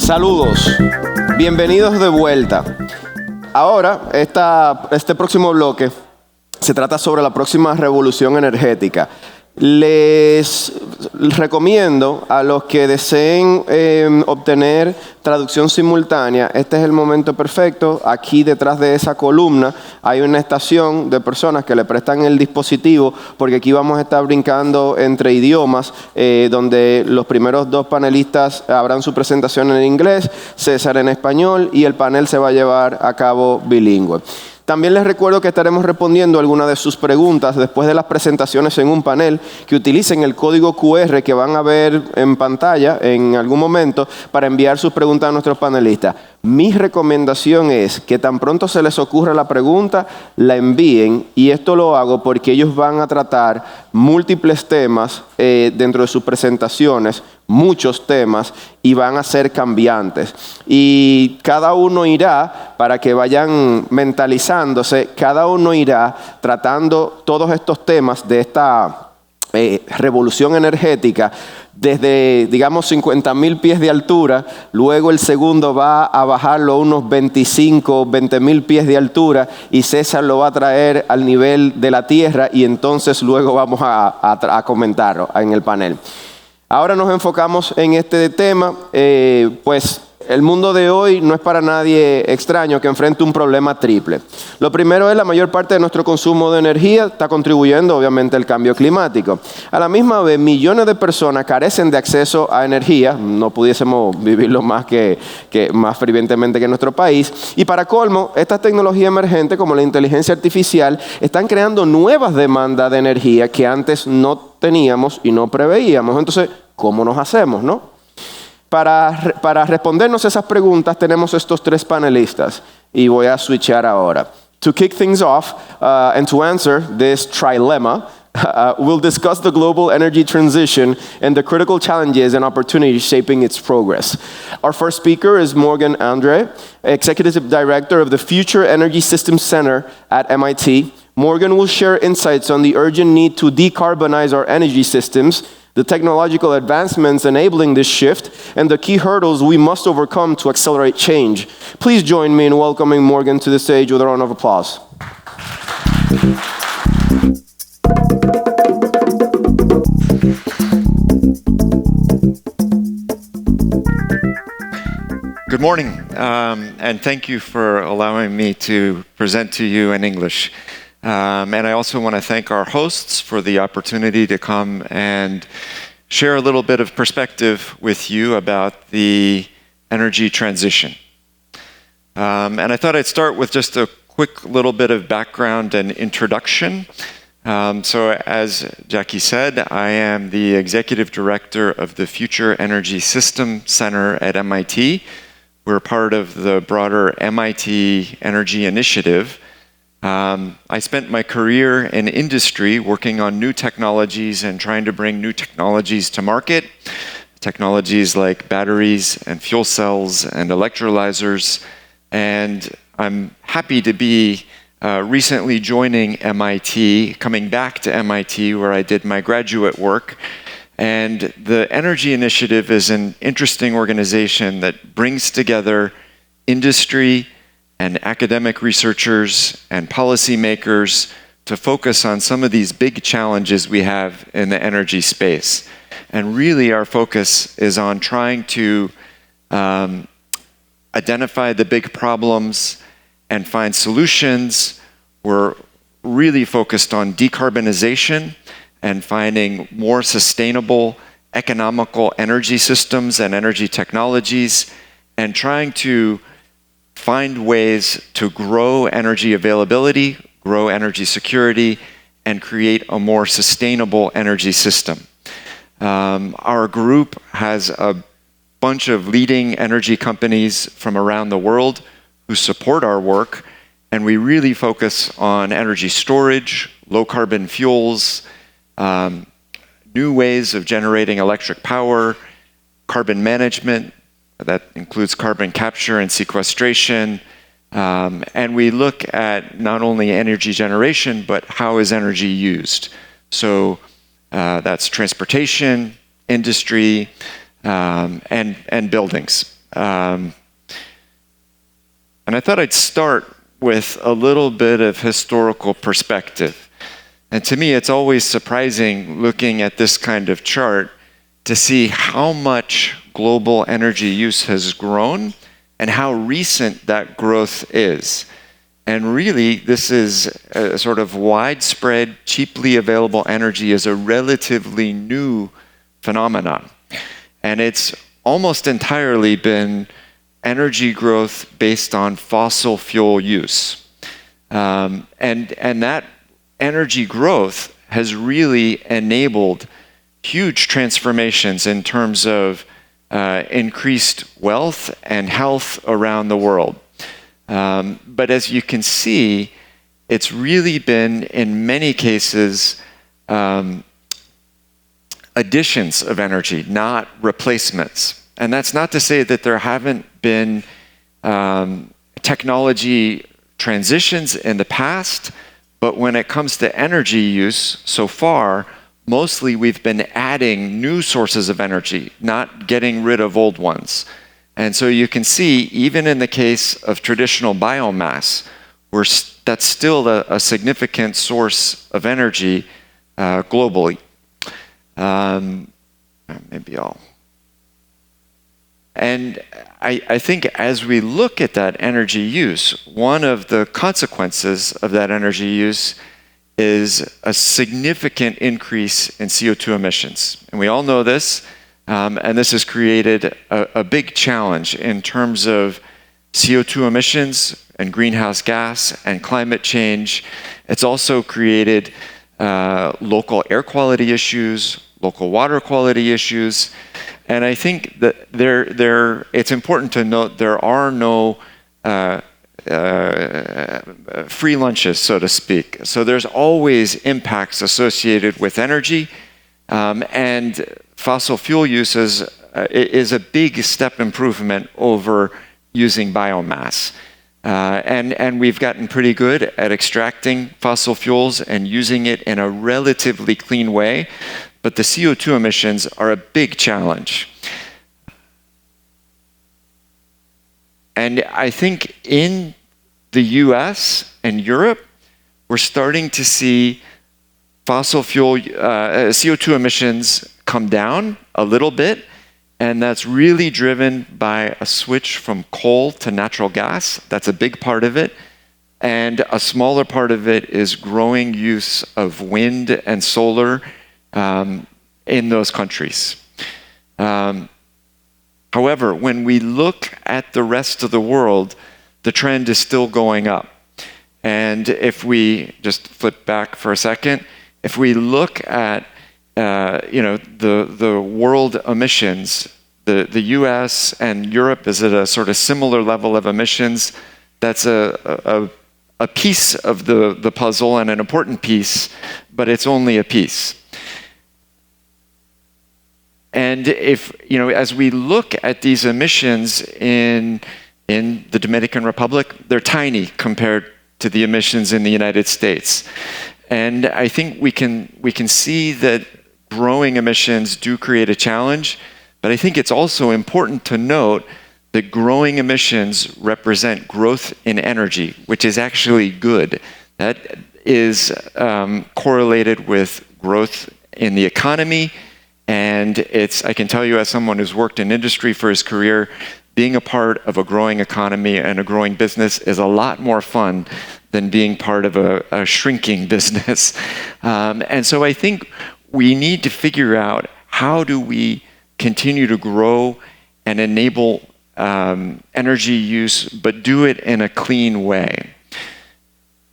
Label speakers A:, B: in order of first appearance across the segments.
A: Saludos, bienvenidos de vuelta. Ahora, este próximo bloque se trata sobre la próxima revolución energética. Les recomiendo a los que deseen obtener traducción simultánea, este es el momento perfecto. Aquí detrás de esa columna hay una estación de personas que le prestan el dispositivo, porque aquí vamos a estar brincando entre idiomas, donde los primeros dos panelistas harán su presentación en inglés, César en español, y el panel se va a llevar a cabo bilingüe. También les recuerdo que estaremos respondiendo algunas de sus preguntas después de las presentaciones en un panel, que utilicen el código QR que van a ver en pantalla en algún momento para enviar sus preguntas a nuestros panelistas. Mi recomendación es que tan pronto se les ocurra la pregunta, la envíen, y esto lo hago porque ellos van a tratar múltiples temas dentro de sus presentaciones, muchos temas, y van a ser cambiantes. Y cada uno irá, para que vayan mentalizándose, cada uno irá tratando todos estos temas de esta revolución energética desde, digamos, 50,000 pies de altura. Luego el segundo va a bajarlo a unos 20,000 pies de altura, y César lo va a traer al nivel de la tierra, y entonces luego vamos a comentarlo en el panel. Ahora nos enfocamos en este tema, pues el mundo de hoy no es para nadie extraño que enfrente un problema triple. Lo primero es la mayor parte de nuestro consumo de energía está contribuyendo obviamente al cambio climático. A la misma vez, millones de personas carecen de acceso a energía, no pudiésemos vivirlo más fervientemente que en nuestro país. Y para colmo, estas tecnologías emergentes como la inteligencia artificial están creando nuevas demandas de energía que antes no teníamos y no preveíamos. Entonces, ¿cómo nos hacemos, no? Para respondernos esas preguntas tenemos estos tres panelistas, y voy a switchar ahora. To kick things off and to answer this trilemma, we'll discuss the global energy transition and the critical challenges and opportunities shaping its progress. Our first speaker is Morgan Andreae, Executive Director of the Future Energy Systems Center at MIT. Morgan will share insights on the urgent need to decarbonize our energy systems, the technological advancements enabling this shift, and the key hurdles we must overcome to accelerate change. Please join me in welcoming Morgan to the stage with a round of applause.
B: Good morning, and thank you for allowing me to present to you in English. And I also want to thank our hosts for the opportunity to come and share a little bit of perspective with you about the energy transition. And I thought I'd start with just a quick little bit of background and introduction. So as Jackie said, I am the Executive Director of the Future Energy Systems Center at MIT. We're part of the broader MIT Energy Initiative. I spent my career in industry working on new technologies and trying to bring new technologies to market. Technologies like batteries and fuel cells and electrolyzers. And I'm happy to be recently joining MIT, coming back to MIT where I did my graduate work. And the Energy Initiative is an interesting organization that brings together industry and academic researchers and policymakers to focus on some of these big challenges we have in the energy space. And really our focus is on trying to identify the big problems and find solutions. We're really focused on decarbonization and finding more sustainable, economical energy systems and energy technologies, and trying to find ways to grow energy availability, grow energy security, and create a more sustainable energy system. Our group has a bunch of leading energy companies from around the world who support our work, and we really focus on energy storage, low carbon fuels, new ways of generating electric power, carbon management, that includes carbon capture and sequestration. And we look at not only energy generation, but how is energy used. So that's transportation, industry, and buildings. And I thought I'd start with a little bit of historical perspective. And to me, it's always surprising looking at this kind of chart to see how much global energy use has grown and how recent that growth is. And really, this is a sort of widespread, cheaply available energy is a relatively new phenomenon. And it's almost entirely been energy growth based on fossil fuel use. And that energy growth has really enabled huge transformations in terms of increased wealth and health around the world. But as you can see, it's really been, in many cases, additions of energy, not replacements. And that's not to say that there haven't been technology transitions in the past, but when it comes to energy use so far, mostly we've been adding new sources of energy, not getting rid of old ones. And so you can see, even in the case of traditional biomass, that's still a significant source of energy globally. Maybe I'll... And I think as we look at that energy use, one of the consequences of that energy use is a significant increase in CO2 emissions. And we all know this, and this has created a big challenge in terms of CO2 emissions and greenhouse gas and climate change. It's also created local air quality issues, local water quality issues. And I think that it's important to note there are no free lunches, so to speak. So there's always impacts associated with energy, and fossil fuel use is a big step improvement over using biomass. And we've gotten pretty good at extracting fossil fuels and using it in a relatively clean way, but the CO2 emissions are a big challenge. And I think in the US and Europe, we're starting to see fossil fuel CO2 emissions come down a little bit, and that's really driven by a switch from coal to natural gas. That's a big part of it. And a smaller part of it is growing use of wind and solar in those countries. However, when we look at the rest of the world, the trend is still going up. And if we just flip back for a second, if we look at the world emissions, the US and Europe is at a sort of similar level of emissions. That's a piece of the puzzle and an important piece, but it's only a piece. And if, as we look at these emissions in the Dominican Republic, they're tiny compared to the emissions in the United States. And I think we can see that growing emissions do create a challenge, but I think it's also important to note that growing emissions represent growth in energy, which is actually good. That is correlated with growth in the economy. And I can tell you, as someone who's worked in industry for his career, being a part of a growing economy and a growing business is a lot more fun than being part of a shrinking business. And so I think we need to figure out, how do we continue to grow and enable energy use, but do it in a clean way?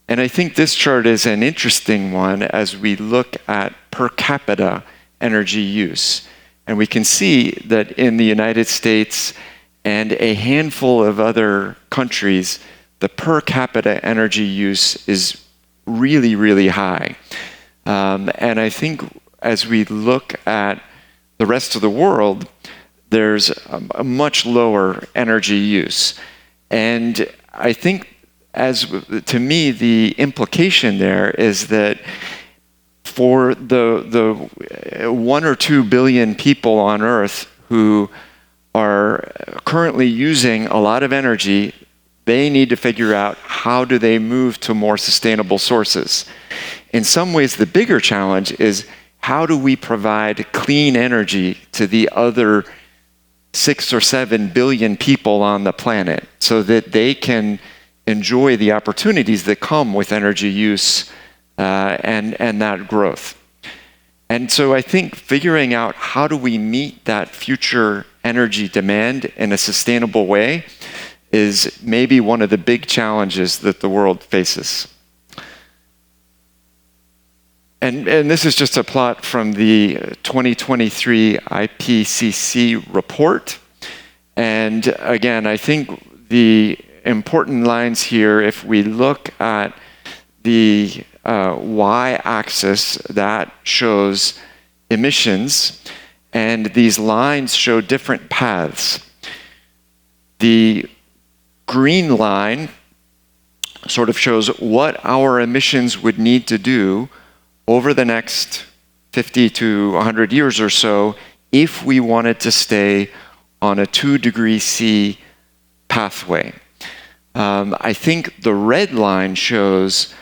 B: And I think this chart is an interesting one as we look at per capita energy use. And we can see that in the United States and a handful of other countries, the per capita energy use is really, really high. And I think as we look at the rest of the world, there's a much lower energy use. And I think, to me, the implication there is that for the 1 or 2 billion people on Earth who are currently using a lot of energy, they need to figure out how do they move to more sustainable sources. In some ways, the bigger challenge is how do we provide clean energy to the other 6 or 7 billion people on the planet so that they can enjoy the opportunities that come with energy use and that growth. And so I think figuring out how do we meet that future energy demand in a sustainable way is maybe one of the big challenges that the world faces. And this is just a plot from the 2023 IPCC report. And again, I think the important lines here, if we look at the y-axis, that shows emissions, and these lines show different paths. The green line sort of shows what our emissions would need to do over the next 50 to 100 years or so if we wanted to stay on a 2 C pathway. I think the red line shows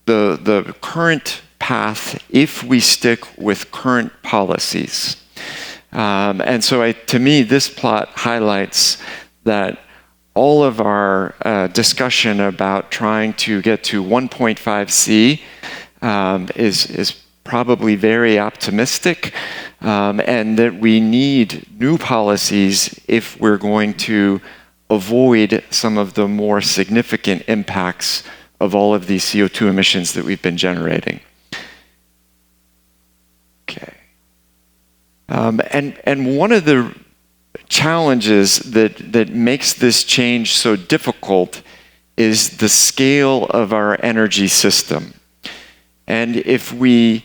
B: the current path if we stick with current policies. And so to me, this plot highlights that all of our discussion about trying to get to 1.5 C is probably very optimistic, and that we need new policies if we're going to avoid some of the more significant impacts of all of these CO2 emissions that we've been generating. Okay. And one of the challenges that makes this change so difficult is the scale of our energy system. And if we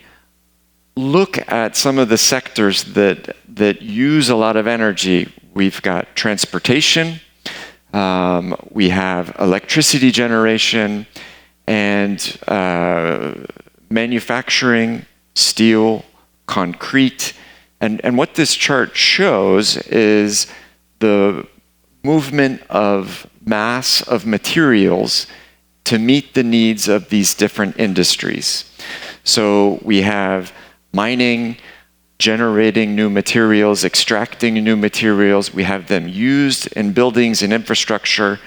B: look at some of the sectors that use a lot of energy, we've got transportation, we have electricity generation, and manufacturing, steel, concrete. And what this chart shows is the movement of mass of materials to meet the needs of these different industries. So we have mining, generating new materials, extracting new materials. We have them used in buildings and infrastructure.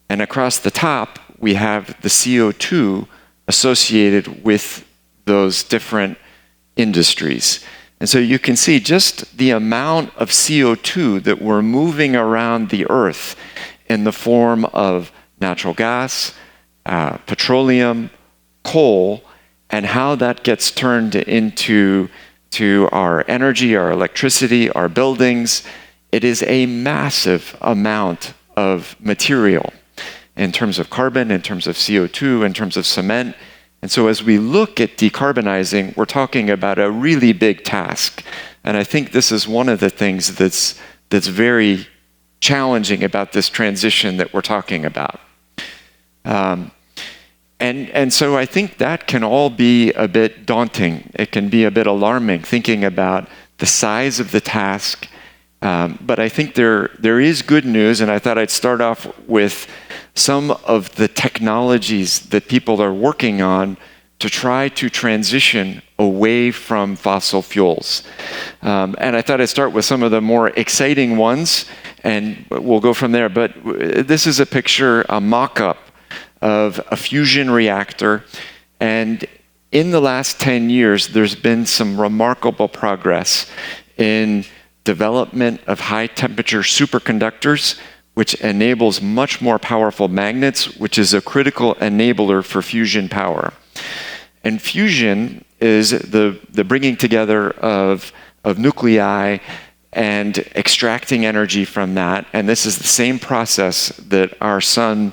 B: And across the top, we have the CO2 associated with those different industries. And so you can see just the amount of CO2 that we're moving around the Earth in the form of natural gas, petroleum, coal, and how that gets turned into our energy, our electricity, our buildings. It is a massive amount of material in terms of carbon, in terms of CO2, in terms of cement. And so as we look at decarbonizing, we're talking about a really big task. And I think this is one of the things that's very challenging about this transition that we're talking about. And so I think that can all be a bit daunting. It can be a bit alarming thinking about the size of the task. But I think there is good news, and I thought I'd start off with some of the technologies that people are working on to try to transition away from fossil fuels. And I thought I'd start with some of the more exciting ones, and we'll go from there. But this is a picture, a mock-up of a fusion reactor. And in the last 10 years, there's been some remarkable progress in development of high-temperature superconductors, which enables much more powerful magnets, which is a critical enabler for fusion power. And fusion is the bringing together of nuclei and extracting energy from that. And this is the same process that our sun,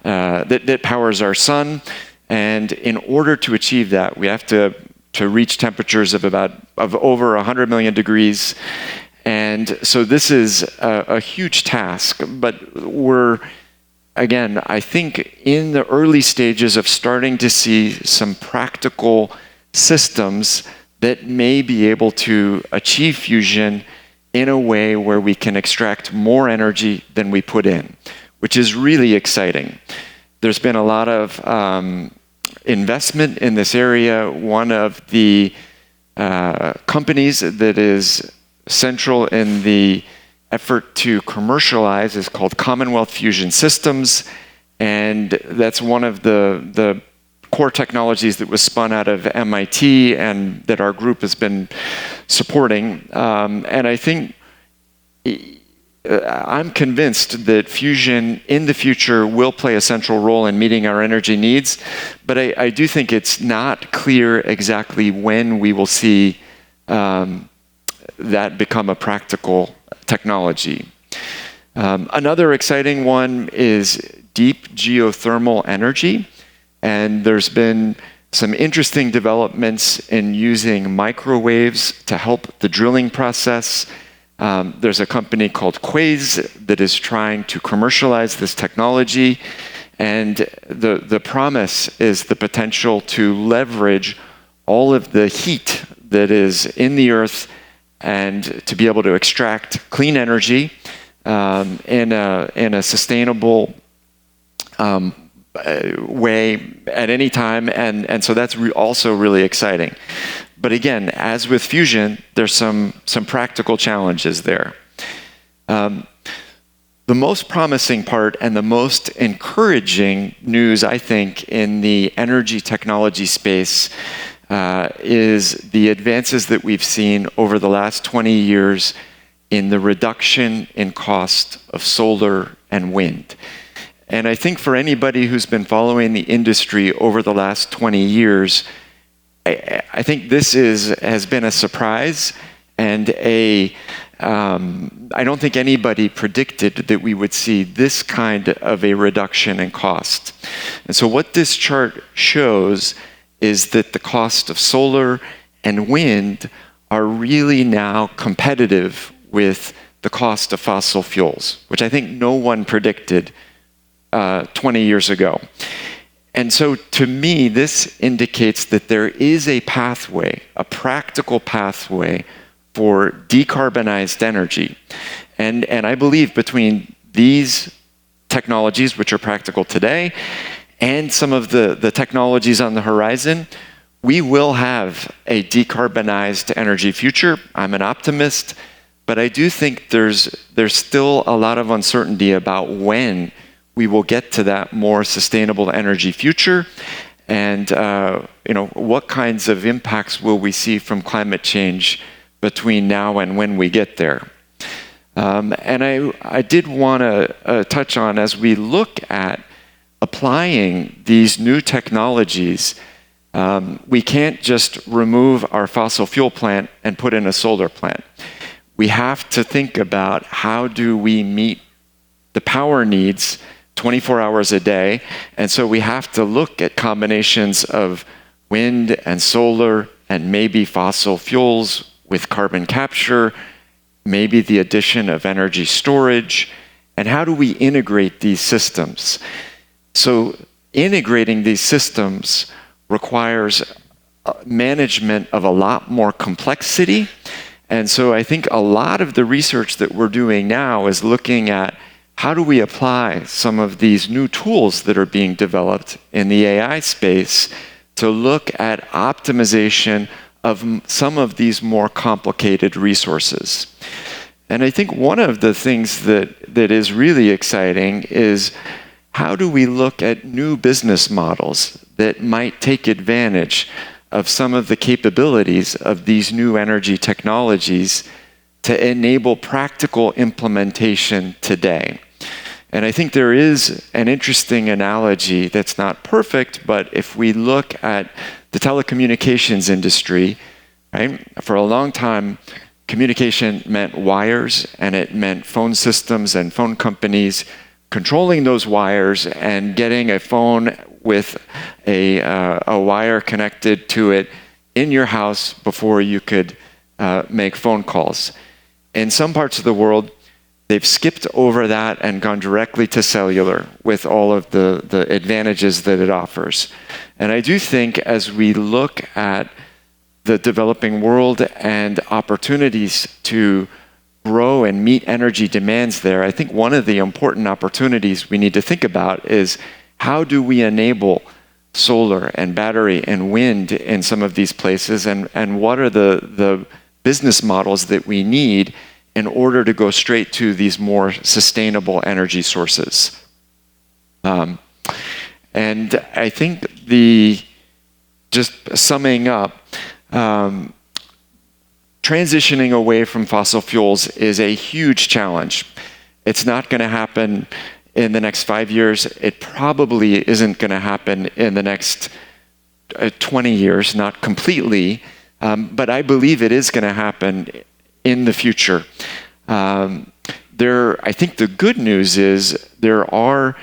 B: that powers our sun. And in order to achieve that, we have to reach temperatures of over 100 million degrees. And so this is a huge task, but we're, again, I think in the early stages of starting to see some practical systems that may be able to achieve fusion in a way where we can extract more energy than we put in, which is really exciting. There's been a lot of investment in this area. One of the companies that is central in the effort to commercialize is called Commonwealth Fusion Systems, and that's one of the core technologies that was spun out of MIT and that our group has been supporting. And I think I'm convinced that fusion in the future will play a central role in meeting our energy needs, but I do think it's not clear exactly when we will see that become a practical technology. Another exciting one is deep geothermal energy, and there's been some interesting developments in using microwaves to help the drilling process. There's a company called Quaise that is trying to commercialize this technology, and the promise is the potential to leverage all of the heat that is in the earth and to be able to extract clean energy in a sustainable way at any time, and so that's also really exciting. But again, as with fusion, there's some practical challenges there. The most promising part and the most encouraging news, I think, in the energy technology space is the advances that we've seen over the last 20 years in the reduction in cost of solar and wind. And I think for anybody who's been following the industry over the last 20 years, I think this has been a surprise, and I don't think anybody predicted that we would see this kind of a reduction in cost. And so what this chart shows is that the cost of solar and wind are really now competitive with the cost of fossil fuels, which I think no one predicted 20 years ago. And so to me, this indicates that there is a pathway, a practical pathway for decarbonized energy. And I believe between these technologies, which are practical today, and some of the technologies on the horizon, we will have a decarbonized energy future. I'm an optimist, but I do think there's still a lot of uncertainty about when we will get to that more sustainable energy future, and what kinds of impacts will we see from climate change between now and when we get there. And I did want to touch on, as we look at applying these new technologies, we can't just remove our fossil fuel plant and put in a solar plant. We have to think about how do we meet the power needs 24 hours a day, and so we have to look at combinations of wind and solar and maybe fossil fuels with carbon capture, maybe the addition of energy storage, and how do we integrate these systems? So integrating these systems requires management of a lot more complexity, and so I think a lot of the research that we're doing now is looking at how do we apply some of these new tools that are being developed in the AI space to look at optimization of some of these more complicated resources. And I think one of the things that is really exciting is how do we look at new business models that might take advantage of some of the capabilities of these new energy technologies to enable practical implementation today. And I think there is an interesting analogy that's not perfect, but if we look at the telecommunications industry, right? For a long time, communication meant wires, and it meant phone systems and phone companies controlling those wires and getting a phone with a wire connected to it in your house before you could make phone calls. In some parts of the world, they've skipped over that and gone directly to cellular with all of the advantages that it offers. And I do think as we look at the developing world and opportunities to grow and meet energy demands there, I think one of the important opportunities we need to think about is how do we enable solar and battery and wind in some of these places, and what are the business models that we need in order to go straight to these more sustainable energy sources. And I think just summing up, transitioning away from fossil fuels is a huge challenge. It's not going to happen in the next 5 years. It probably isn't going to happen in the next 20 years, not completely, but I believe it is going to happen in the future. I think the good news is there are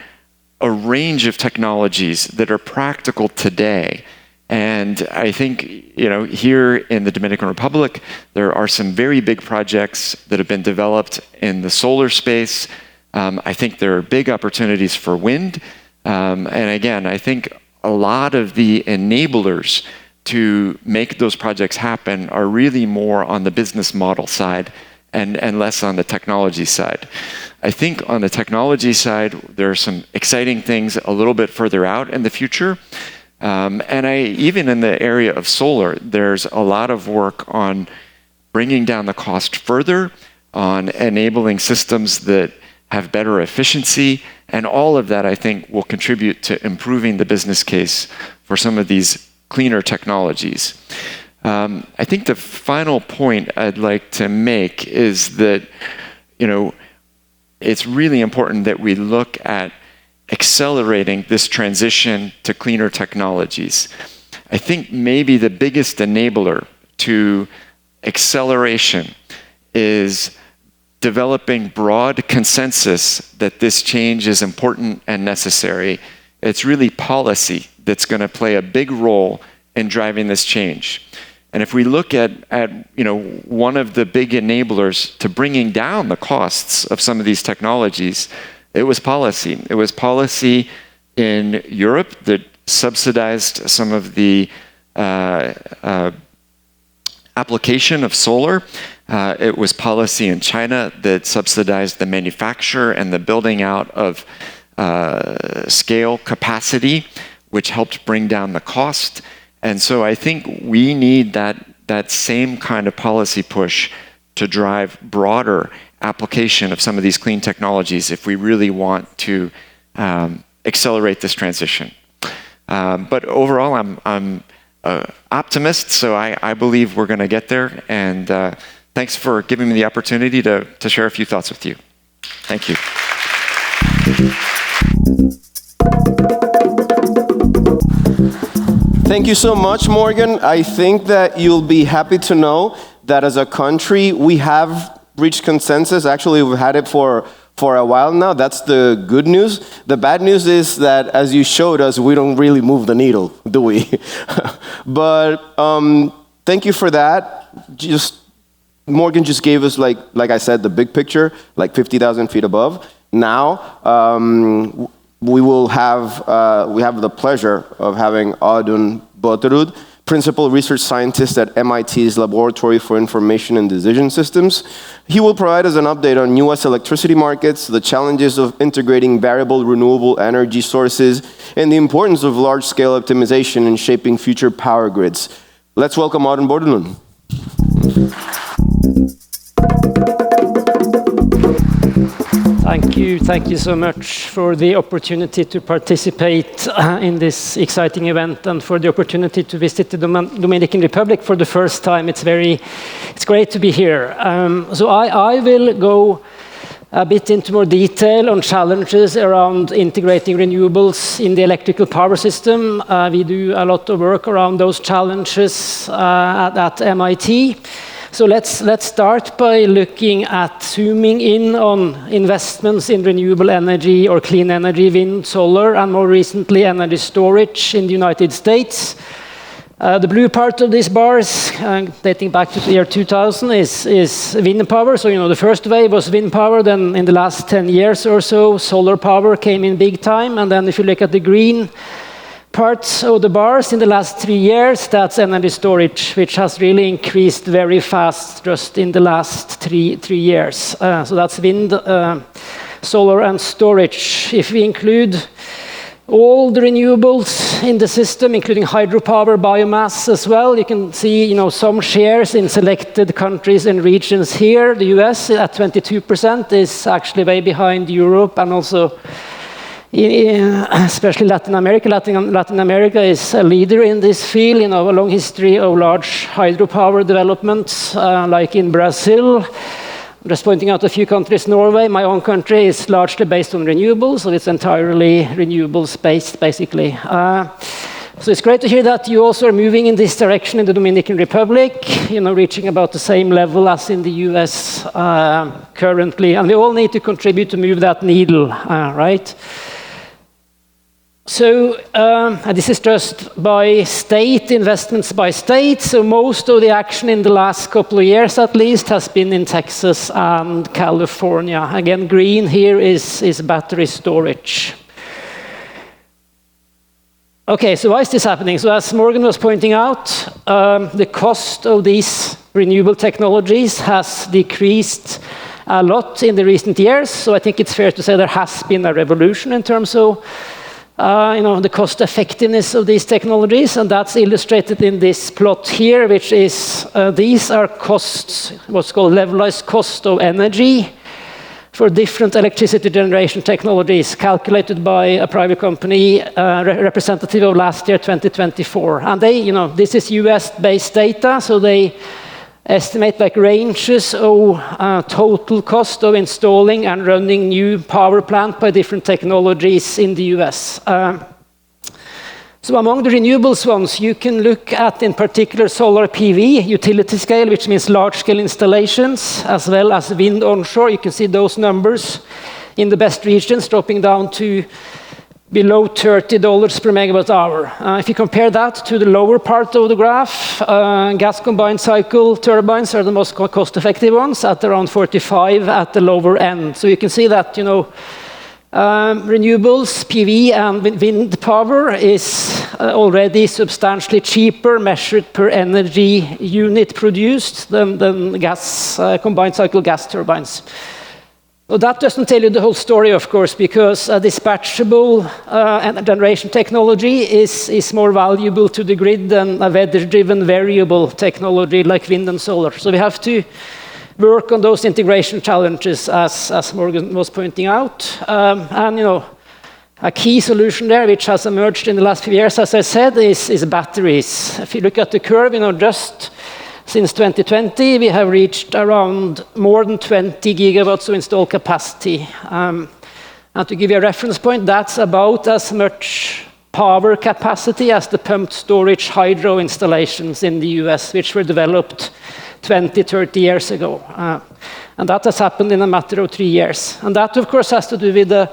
B: a range of technologies that are practical today. And I think, here in the Dominican Republic, there are some very big projects that have been developed in the solar space. I think there are big opportunities for wind. And again, I think a lot of the enablers to make those projects happen are really more on the business model side and less on the technology side. I think on the technology side, there are some exciting things a little bit further out in the future. And even in the area of solar, there's a lot of work on bringing down the cost further, on enabling systems that have better efficiency, and all of that, I think, will contribute to improving the business case for some of these cleaner technologies. I think the final point I'd like to make is that, it's really important that we look at accelerating this transition to cleaner technologies. I think maybe the biggest enabler to acceleration is developing broad consensus that this change is important and necessary. It's really policy that's going to play a big role in driving this change. And if we look at one of the big enablers to bringing down the costs of some of these technologies, it was policy. It was policy in Europe that subsidized some of the application of solar. It was policy in China that subsidized the manufacture and the building out of scale capacity, which helped bring down the cost. And so I think we need that same kind of policy push to drive broader application of some of these clean technologies if we really want to accelerate this transition. But overall, I'm an optimist, so I believe we're going to get there. And thanks for giving me the opportunity to share a few thoughts with you. Thank you.
A: Thank you so much, Morgan. I think that you'll be happy to know that as a country, we have reached consensus. Actually, we've had it for a while now. That's the good news. The bad news is that, as you showed us, we don't really move the needle, do we? But thank you for that. Morgan just gave us, like I said, the big picture, like 50,000 feet above. Now, we have the pleasure of having Audun Botterud, Principal Research Scientist at MIT's Laboratory for Information and Decision Systems. He will provide us an update on US electricity markets, the challenges of integrating variable renewable energy sources, and the importance of large-scale optimization in shaping future power grids. Let's welcome Audun Botterud.
C: Thank you so much for the opportunity to participate in this exciting event and for the opportunity to visit the Dominican Republic for the first time. It's great to be here. So I will go a bit into more detail on challenges around integrating renewables in the electrical power system. We do a lot of work around those challenges at MIT. So let's start by looking at zooming in on investments in renewable energy or clean energy, wind, solar, and more recently energy storage in the United States. The blue part of these bars, dating back to the year 2000, is wind power. So the first wave was wind power. Then in the last 10 years or so, solar power came in big time. And then if you look at the green parts of the bars in the last 3 years, that's energy storage, which has really increased very fast just in the last three years. So that's wind, solar, and storage. If we include all the renewables in the system, including hydropower, biomass as well, you can see, some shares in selected countries and regions here. The US at 22% is actually way behind Europe and also especially Latin America. Latin America is a leader in this field, a long history of large hydropower developments, like in Brazil. I'm just pointing out a few countries. Norway, my own country, is largely based on renewables, so it's entirely renewables-based, basically. So it's great to hear that you also are moving in this direction in the Dominican Republic, reaching about the same level as in the US currently. And we all need to contribute to move that needle, right? So this is just by state, investments by state. So most of the action in the last couple of years, at least, has been in Texas and California. Again, green here is battery storage. Okay, so why is this happening? So as Morgan was pointing out, the cost of these renewable technologies has decreased a lot in the recent years. So I think it's fair to say there has been a revolution in terms of the cost effectiveness of these technologies, and that's illustrated in this plot here, which is these are costs, what's called levelized cost of energy for different electricity generation technologies, calculated by a private company representative of last year, 2024. And they, this is US-based data, so they estimate ranges of total cost of installing and running new power plant by different technologies in the US. So among the renewables ones, you can look at, in particular, solar PV, utility scale, which means large-scale installations, as well as wind onshore. You can see those numbers in the best regions dropping down to below $30 per megawatt hour. If you compare that to the lower part of the graph, gas combined cycle turbines are the most cost-effective ones at around 45 at the lower end. So you can see that, renewables, PV, and wind power is already substantially cheaper measured per energy unit produced than gas combined cycle gas turbines. Well, that doesn't tell you the whole story, of course, because dispatchable generation technology is more valuable to the grid than a weather-driven variable technology like wind and solar. So we have to work on those integration challenges, as Morgan was pointing out. And a key solution there, which has emerged in the last few years, as I said, is batteries. If you look at the curve, just since 2020, we have reached around more than 20 gigawatts of installed capacity. And to give you a reference point, that's about as much power capacity as the pumped storage hydro installations in the US, which were developed 20, 30 years ago. And that has happened in a matter of 3 years. And that, of course, has to do with the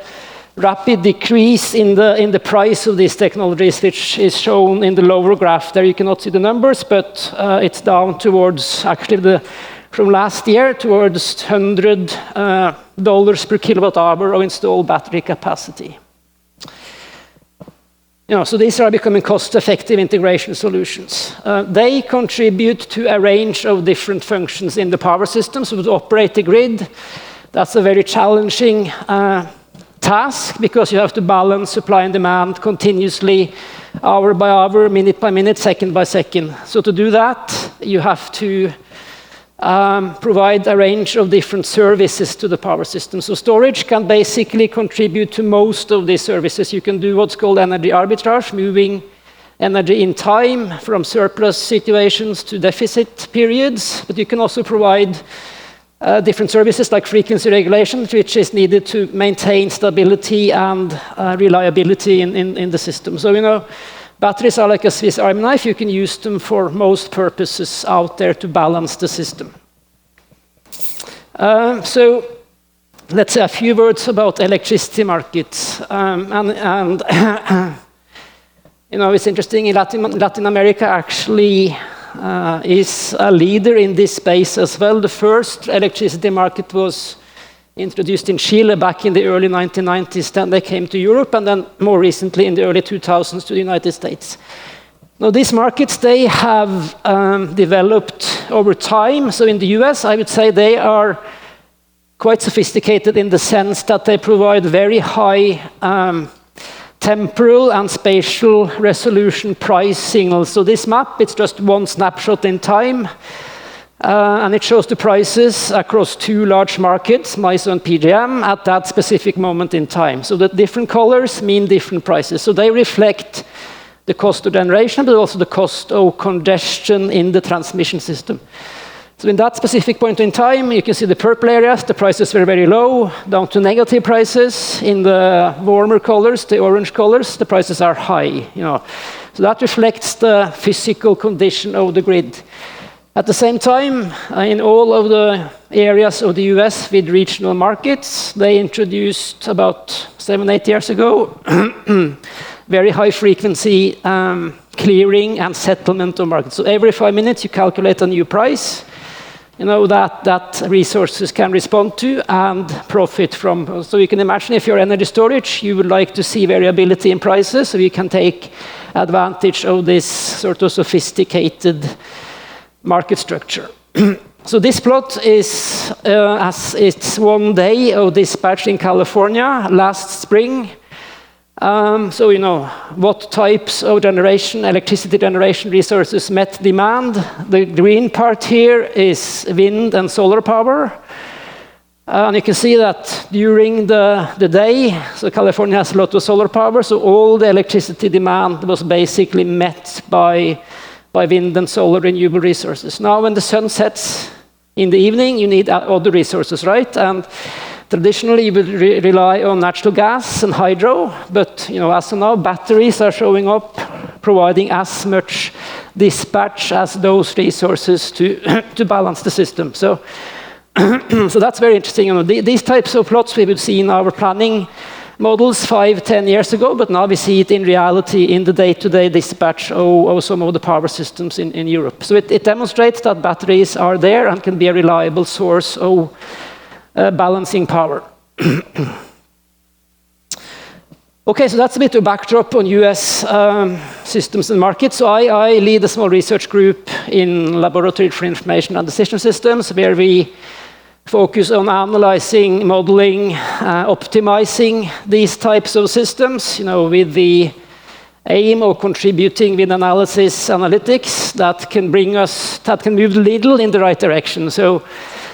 C: rapid decrease in the price of these technologies, which is shown in the lower graph. There you cannot see the numbers, but it's down towards, actually, from last year, towards $100 per kilowatt hour of installed battery capacity. So these are becoming cost-effective integration solutions. They contribute to a range of different functions in the power system. So to operate the grid, that's a very challenging task, because you have to balance supply and demand continuously, hour by hour, minute by minute, second by second. So to do that, you have to provide a range of different services to the power system. So storage can basically contribute to most of these services. You can do what's called energy arbitrage, moving energy in time from surplus situations to deficit periods. But you can also provide different services like frequency regulation, which is needed to maintain stability and reliability in the system. So, batteries are like a Swiss Army knife. You can use them for most purposes out there to balance the system. So let's say a few words about electricity markets. It's interesting, in Latin America actually is a leader in this space as well. The first electricity market was introduced in Chile back in the early 1990s. Then they came to Europe, and then more recently in the early 2000s to the United States. Now, these markets, they have developed over time. So in the US, I would say they are quite sophisticated in the sense that they provide very high temporal and spatial resolution price signals. So this map, it's just one snapshot in time, and it shows the prices across two large markets, MISO and PJM, at that specific moment in time. So the different colors mean different prices. So they reflect the cost of generation, but also the cost of congestion in the transmission system. So in that specific point in time, you can see the purple areas, the prices were very low, down to negative prices. In the warmer colors, the orange colors, the prices are high. So that reflects the physical condition of the grid. At the same time, in all of the areas of the US with regional markets, they introduced about 7-8 years ago very high frequency clearing and settlement of markets. So every 5 minutes you calculate a new price, that resources can respond to and profit from. So you can imagine if you're energy storage, you would like to see variability in prices, so you can take advantage of this sort of sophisticated market structure. So this plot is, as it's one day of dispatch in California last spring. So what types of electricity generation resources met demand. The green part here is wind and solar power. And you can see that during the day, so California has a lot of solar power, so all the electricity demand was basically met by wind and solar renewable resources. Now when the sun sets in the evening, you need other resources, right? And traditionally, you would rely on natural gas and hydro, but as of now, batteries are showing up, providing as much dispatch as those resources to balance the system. So that's very interesting. These types of plots we would see in our planning models 5-10 years ago, but now we see it in reality in the day-to-day dispatch of some of the power systems in Europe. So it demonstrates that batteries are there and can be a reliable source of balancing power. Okay, so that's a bit of backdrop on US systems and markets. So I lead a small research group in Laboratory for Information and Decision Systems, where we focus on analyzing, modeling, optimizing these types of systems, with the aim of contributing with analytics that can move the needle in the right direction. So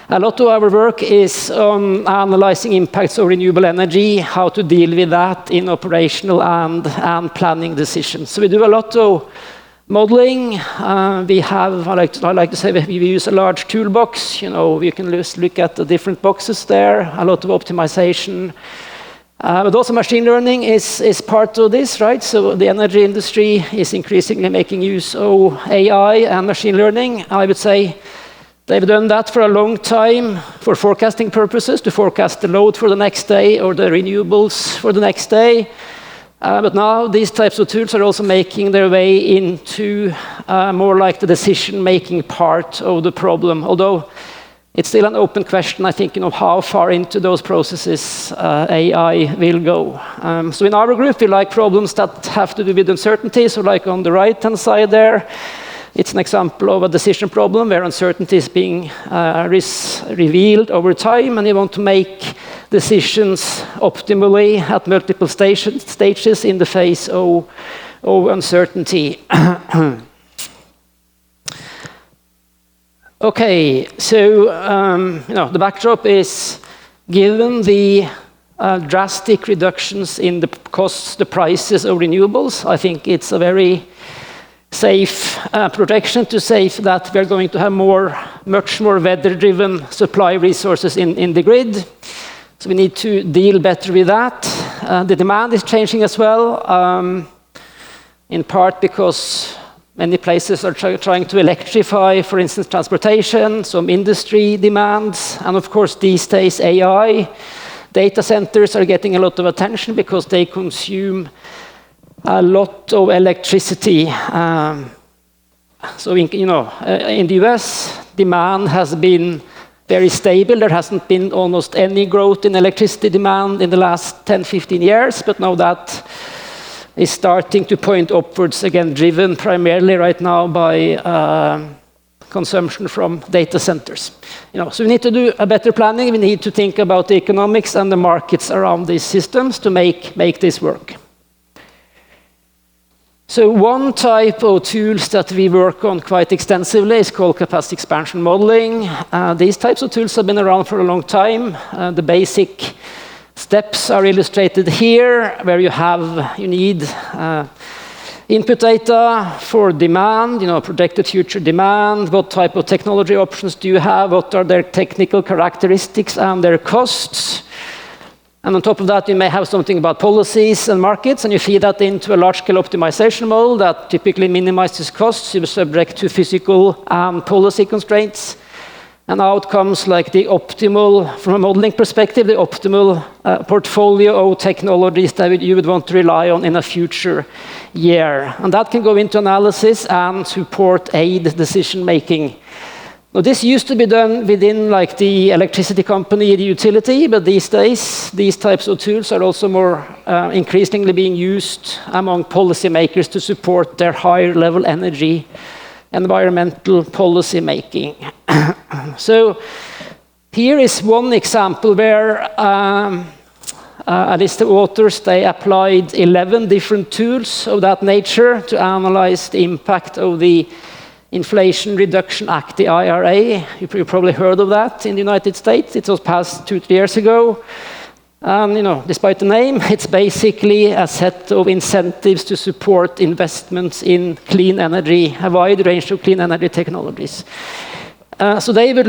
C: a lot of our work is on analyzing impacts of renewable energy, how to deal with that in operational and planning decisions. So we do a lot of modeling. I like to say we use a large toolbox. You can just look at the different boxes there, a lot of optimization. But also machine learning is part of this, right? So the energy industry is increasingly making use of AI and machine learning. I would say they've done that for a long time for forecasting purposes, to forecast the load for the next day or the renewables for the next day. But now these types of tools are also making their way into more like the decision-making part of the problem. Although it's still an open question, I think, how far into those processes AI will go. So in our group, we like problems that have to do with uncertainty. So like on the right-hand side there, it's an example of a decision problem where uncertainty is being revealed over time, and you want to make decisions optimally at multiple stages in the face of uncertainty. Okay, so the backdrop is, given the drastic reductions in the costs, the prices of renewables, I think it's a very safe projection to say that we're going to have much more weather-driven supply resources in the grid. So we need to deal better with that. The demand is changing as well, in part because many places are trying to electrify, for instance, transportation, some industry demands, and of course these days AI. Data centers are getting a lot of attention because they consume a lot of electricity. So in the US, demand has been very stable. There hasn't been almost any growth in electricity demand in the last 10, 15 years, but now that is starting to point upwards again, driven primarily right now by consumption from data centers. So we need to do a better planning. We need to think about the economics and the markets around these systems to make this work. So one type of tools that we work on quite extensively is called capacity expansion modeling. These types of tools have been around for a long time. The basic steps are illustrated here, where you need input data for demand, projected future demand, what type of technology options do you have, what are their technical characteristics and their costs. And on top of that, you may have something about policies and markets, and you feed that into a large-scale optimization model that typically minimizes costs. You're subject to physical and policy constraints. And outcomes like the optimal, from a modeling perspective, the optimal portfolio of technologies that you would want to rely on in a future year. And that can go into analysis and support aid decision-making. Now, this used to be done within the electricity company, the utility, but these days, these types of tools are also more increasingly being used among policymakers to support their higher-level energy environmental policy making. So here is one example where a list of authors, they applied 11 different tools of that nature to analyze the impact of the Inflation Reduction Act, the IRA. You probably heard of that in the United States. It was passed 2-3 years ago. And despite the name, it's basically a set of incentives to support investments in clean energy, a wide range of clean energy technologies. So they would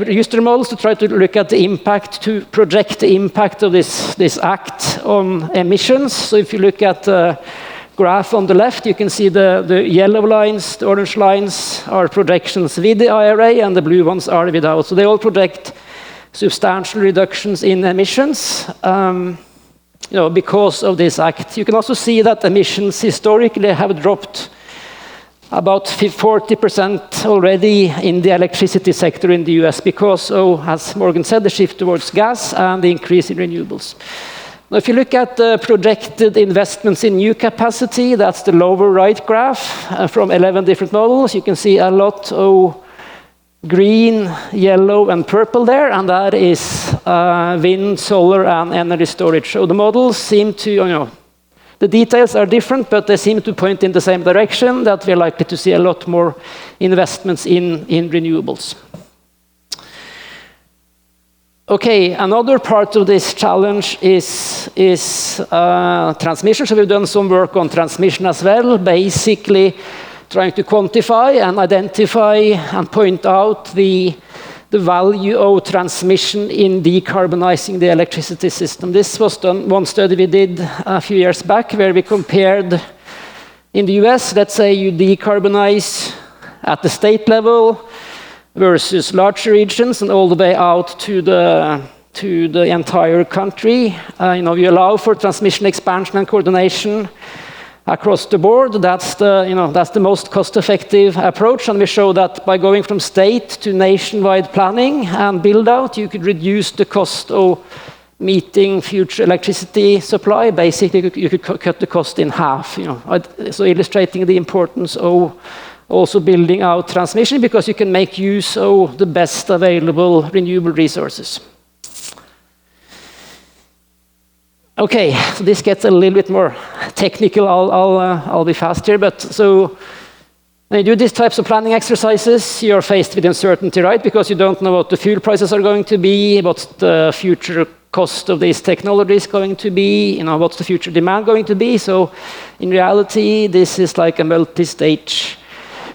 C: use their models to try to look at the impact, to project the impact of this act on emissions. So if you look at the graph on the left, you can see the yellow lines, the orange lines are projections with the IRA, and the blue ones are without. So they all project substantial reductions in emissions because of this act. You can also see that emissions historically have dropped about 40% already in the electricity sector in the US because of, as Morgan said, the shift towards gas and the increase in renewables. Now, if you look at the projected investments in new capacity, that's the lower right graph from 11 different models. You can see a lot of green, yellow, and purple there, and that is wind, solar, and energy storage. So the models seem to, the details are different, but they seem to point in the same direction, that we're likely to see a lot more investments in renewables. Okay, another part of this challenge is transmission. So we've done some work on transmission as well, basically trying to quantify and identify and point out the value of transmission in decarbonizing the electricity system. This was done, one study we did a few years back, where we compared in the US, let's say you decarbonize at the state level versus larger regions and all the way out to the entire country. You allow for transmission expansion and coordination across the board. That's the most cost-effective approach, and we show that by going from state to nationwide planning and build-out, you could reduce the cost of meeting future electricity supply. Basically, you could cut the cost in half. So illustrating the importance of also building out transmission, because you can make use of the best available renewable resources. Okay, so this gets a little bit more technical. I'll be fast here, but so when you do these types of planning exercises, you're faced with uncertainty, right? Because you don't know what the fuel prices are going to be, what's the future cost of these technologies going to be, what's the future demand going to be. So in reality, this is like a multi-stage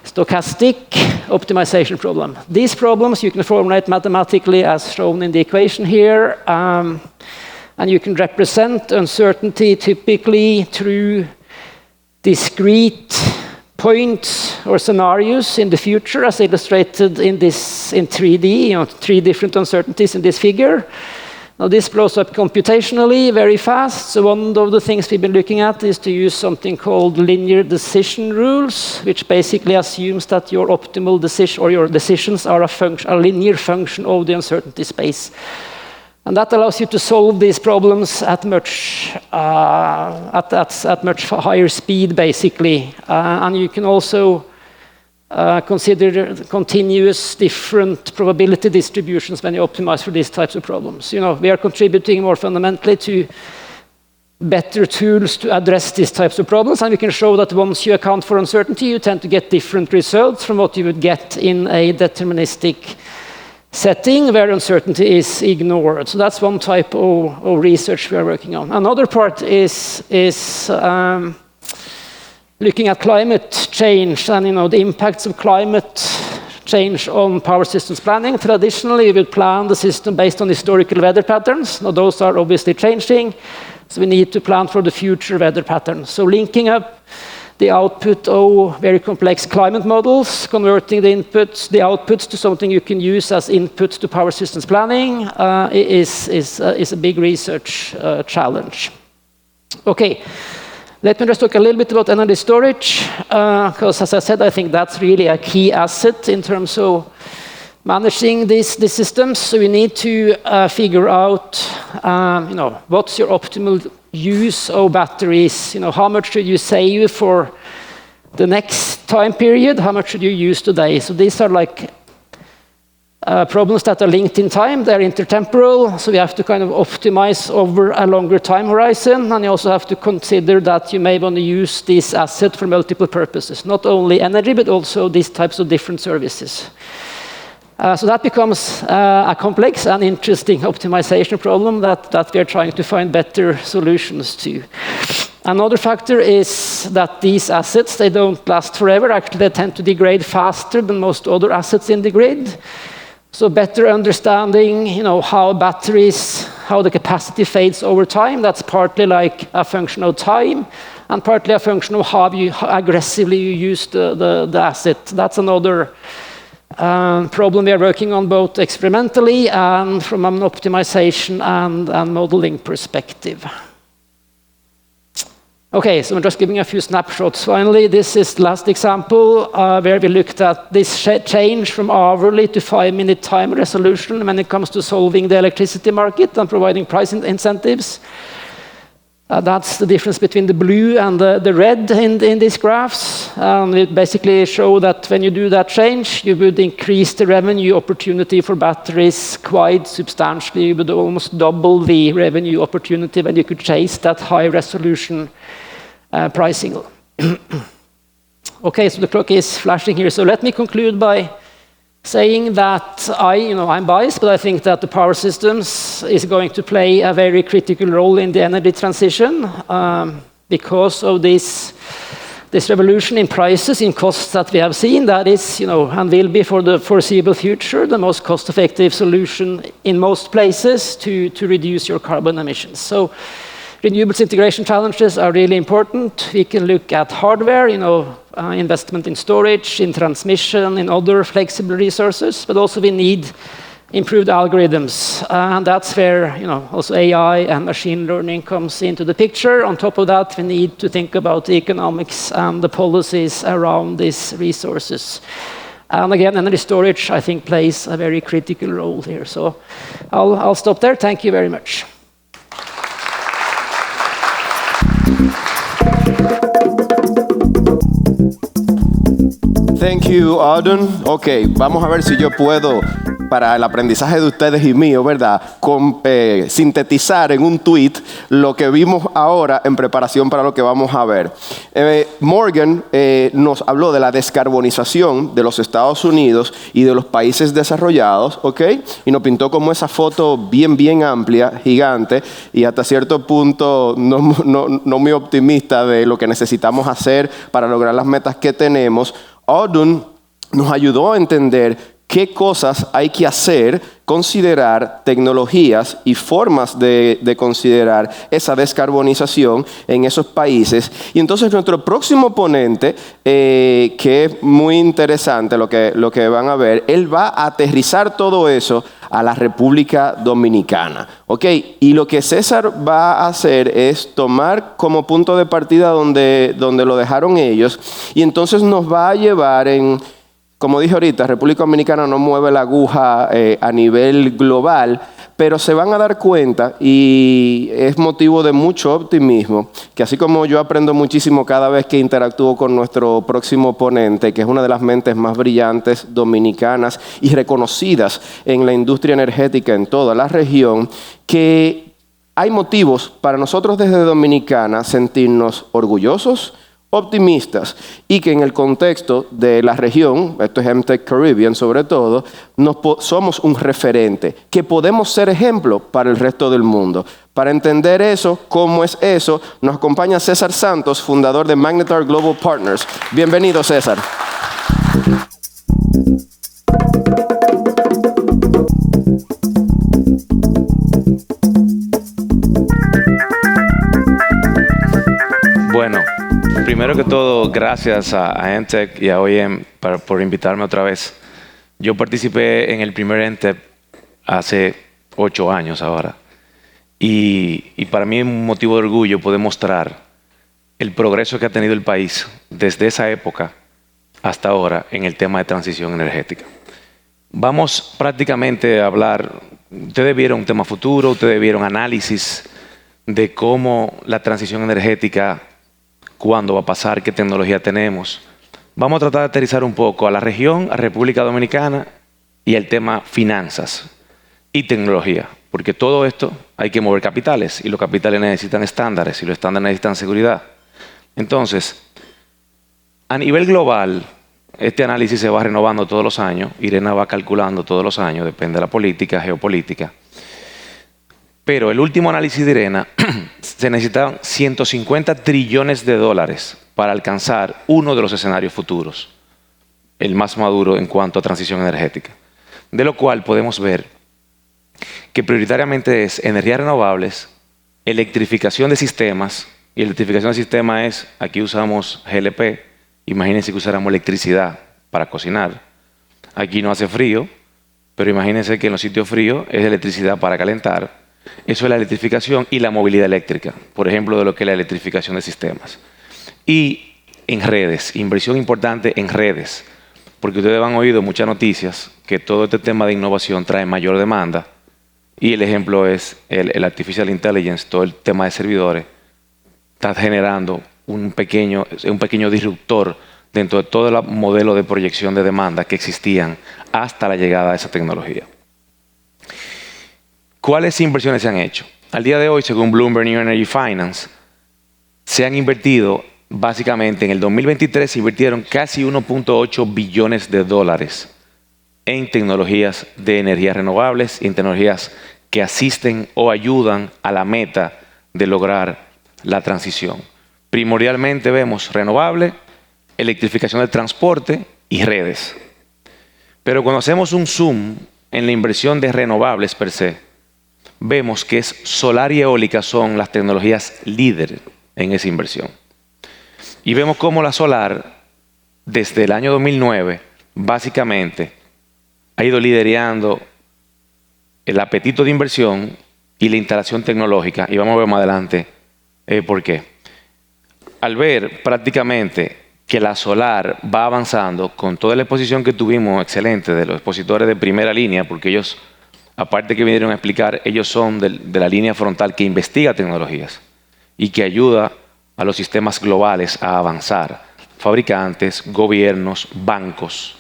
C: stochastic optimization problem. These problems you can formulate mathematically as shown in the equation here. And you can represent uncertainty typically through discrete points or scenarios in the future, as illustrated in 3D, 3 different uncertainties in this figure. Now this blows up computationally very fast. So one of the things we've been looking at is to use something called linear decision rules, which basically assumes that your optimal decision or your decisions are a linear function of the uncertainty space. And that allows you to solve these problems at much higher speed, basically. And you can also consider continuous different probability distributions when you optimize for these types of problems. We are contributing more fundamentally to better tools to address these types of problems, and we can show that once you account for uncertainty, you tend to get different results from what you would get in a deterministic setting where uncertainty is ignored. So that's one type of research we are working on. Another part is looking at climate change and the impacts of climate change on power systems planning. Traditionally, we would plan the system based on historical weather patterns. Now, those are obviously changing, so we need to plan for the future weather patterns. So linking up the output of very complex climate models, converting the outputs to something you can use as input to power systems planning is a big research challenge. Okay. Let me just talk a little bit about energy storage, because as I said, I think that's really a key asset in terms of managing these systems. So we need to figure out, what's your optimal use of batteries? How much should you save for the next time period? How much should you use today? So these are like problems that are linked in time. They're intertemporal, so we have to kind of optimize over a longer time horizon, and you also have to consider that you may want to use this asset for multiple purposes, not only energy, but also these types of different services. So that becomes a complex and interesting optimization problem that we are trying to find better solutions to. Another factor is that these assets, they don't last forever. Actually, they tend to degrade faster than most other assets in the grid. So better understanding, how batteries, how the capacity fades over time, that's partly like a function of time, and partly a function of how aggressively you use the asset. That's another problem we are working on both experimentally and from an optimization and modeling perspective. Okay, so I'm just giving a few snapshots. Finally, this is the last example where we looked at this change from hourly to 5-minute time resolution when it comes to solving the electricity market and providing price incentives. That's the difference between the blue and the red in these graphs. It basically shows that when you do that change, you would increase the revenue opportunity for batteries quite substantially. You would almost double the revenue opportunity when you could chase that high resolution pricing. Okay, so the clock is flashing here. So let me conclude by saying that I'm biased, but I think that the power systems is going to play a very critical role in the energy transition because of this revolution in prices, in costs that we have seen. That is, and will be for the foreseeable future, the most cost-effective solution in most places to reduce your carbon emissions. So renewables integration challenges are really important. We can look at hardware, investment in storage, in transmission, in other flexible resources, but also we need improved algorithms. And that's where also AI and machine learning comes into the picture. On top of that, we need to think about the economics and the policies around these resources. And again, energy storage, I think, plays a very critical role here. So I'll stop there. Thank you very much.
A: Thank you, Audun. Ok, vamos a ver si yo puedo, para el aprendizaje de ustedes y mío, ¿verdad?, sintetizar en un tweet lo que vimos ahora en preparación para lo que vamos a ver. Morgan nos habló de la descarbonización de los Estados Unidos y de los países desarrollados, ¿ok? Y nos pintó como esa foto bien amplia, gigante, y hasta cierto punto no muy optimista de lo que necesitamos hacer para lograr las metas que tenemos. Audun nos ayudó a entender qué cosas hay que hacer, considerar tecnologías y formas de considerar esa descarbonización en esos países. Y entonces nuestro próximo ponente, que es muy interesante lo que van a ver, él va a aterrizar todo eso a la República Dominicana. Ok, y lo que César va a hacer es tomar como punto de partida donde lo dejaron ellos, y entonces nos va a llevar en, como dije ahorita, República Dominicana no mueve la aguja a nivel global, pero se van a dar cuenta, y es motivo de mucho optimismo, que así como yo aprendo muchísimo cada vez que interactúo con nuestro próximo ponente, que es una de las mentes más brillantes dominicanas y reconocidas en la industria energética en toda la región, que hay motivos para nosotros desde Dominicana sentirnos orgullosos, optimistas, y que en el contexto de la región, esto es Emtech Caribbean sobre todo, somos un referente, que podemos ser ejemplo para el resto del mundo. Para entender eso, cómo es eso, nos acompaña César Santos, fundador de Magnetar Global Partners. Bienvenido, César.
D: Bueno, primero que todo, gracias a Emtech y a OEM por invitarme otra vez. Yo participé en el primer Emtech hace 8 años ahora. Y para mí es un motivo de orgullo poder mostrar el progreso que ha tenido el país desde esa época hasta ahora en el tema de transición energética. Vamos prácticamente a hablar, ustedes vieron un tema futuro, ustedes vieron análisis de cómo la transición energética, cuándo va a pasar, qué tecnología tenemos. Vamos a tratar de aterrizar un poco a la región, a República Dominicana y al tema finanzas y tecnología, porque todo esto hay que mover capitales y los capitales necesitan estándares y los estándares necesitan seguridad. Entonces, a nivel global, este análisis se va renovando todos los años, Irena va calculando todos los años, depende de la política, geopolítica. Pero el último análisis de Irena, se necesitaban 150 trillones de dólares para alcanzar uno de los escenarios futuros, el más maduro en cuanto a transición energética. De lo cual podemos ver que prioritariamente es energías renovables, electrificación de sistemas, y electrificación de sistemas es, aquí usamos GLP, imagínense que usáramos electricidad para cocinar. Aquí no hace frío, pero imagínense que en los sitios fríos es electricidad para calentar. Eso es la electrificación y la movilidad eléctrica, por ejemplo, de lo que es la electrificación de sistemas. Y en redes, inversión importante en redes, porque ustedes han oído muchas noticias que todo este tema de innovación trae mayor demanda, y el ejemplo es el Artificial Intelligence, todo el tema de servidores, está generando un pequeño disruptor dentro de todo el modelo de proyección de demanda que existían hasta la llegada de esa tecnología. ¿Cuáles inversiones se han hecho? Al día de hoy, según Bloomberg New Energy Finance, se han invertido, básicamente en el 2023 se invirtieron casi 1.8 billones de dólares en tecnologías de energías renovables y en tecnologías que asisten o ayudan a la meta de lograr la transición. Primordialmente vemos renovable, electrificación del transporte y redes. Pero cuando hacemos un zoom en la inversión de renovables per se, vemos que es solar y eólica son las tecnologías líderes en esa inversión. Y vemos cómo la solar, desde el año 2009, básicamente, ha ido liderando el apetito de inversión y la instalación tecnológica. Y vamos a ver más adelante por qué. Al ver prácticamente que la solar va avanzando con toda la exposición que tuvimos excelente de los expositores de primera línea, porque ellos, aparte que vinieron a explicar, ellos son de la línea frontal que investiga tecnologías y que ayuda a los sistemas globales a avanzar. Fabricantes, gobiernos, bancos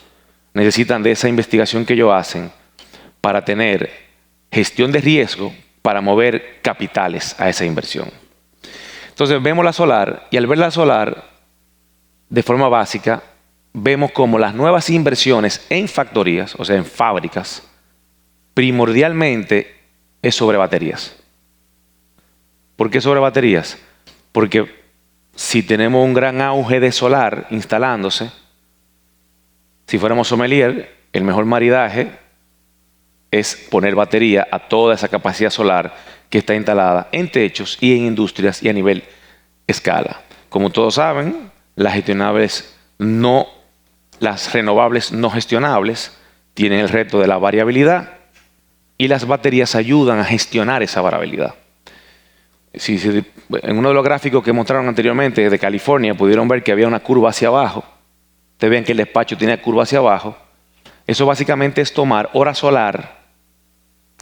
D: necesitan de esa investigación que ellos hacen para tener gestión de riesgo, para mover capitales a esa inversión. Entonces vemos la solar, y al ver la solar, de forma básica, vemos como las nuevas inversiones en factorías, o sea, en fábricas, primordialmente es sobre baterías. ¿Por qué sobre baterías? Porque si tenemos un gran auge de solar instalándose, si fuéramos sommelier, el mejor maridaje es poner batería a toda esa capacidad solar que está instalada en techos y en industrias y a nivel escala. Como todos saben, las renovables no gestionables tienen el reto de la variabilidad y las baterías ayudan a gestionar esa variabilidad. En uno de los gráficos que mostraron anteriormente de California pudieron ver que había una curva hacia abajo. Ustedes ven que el despacho tiene curva hacia abajo. Eso básicamente es tomar hora solar,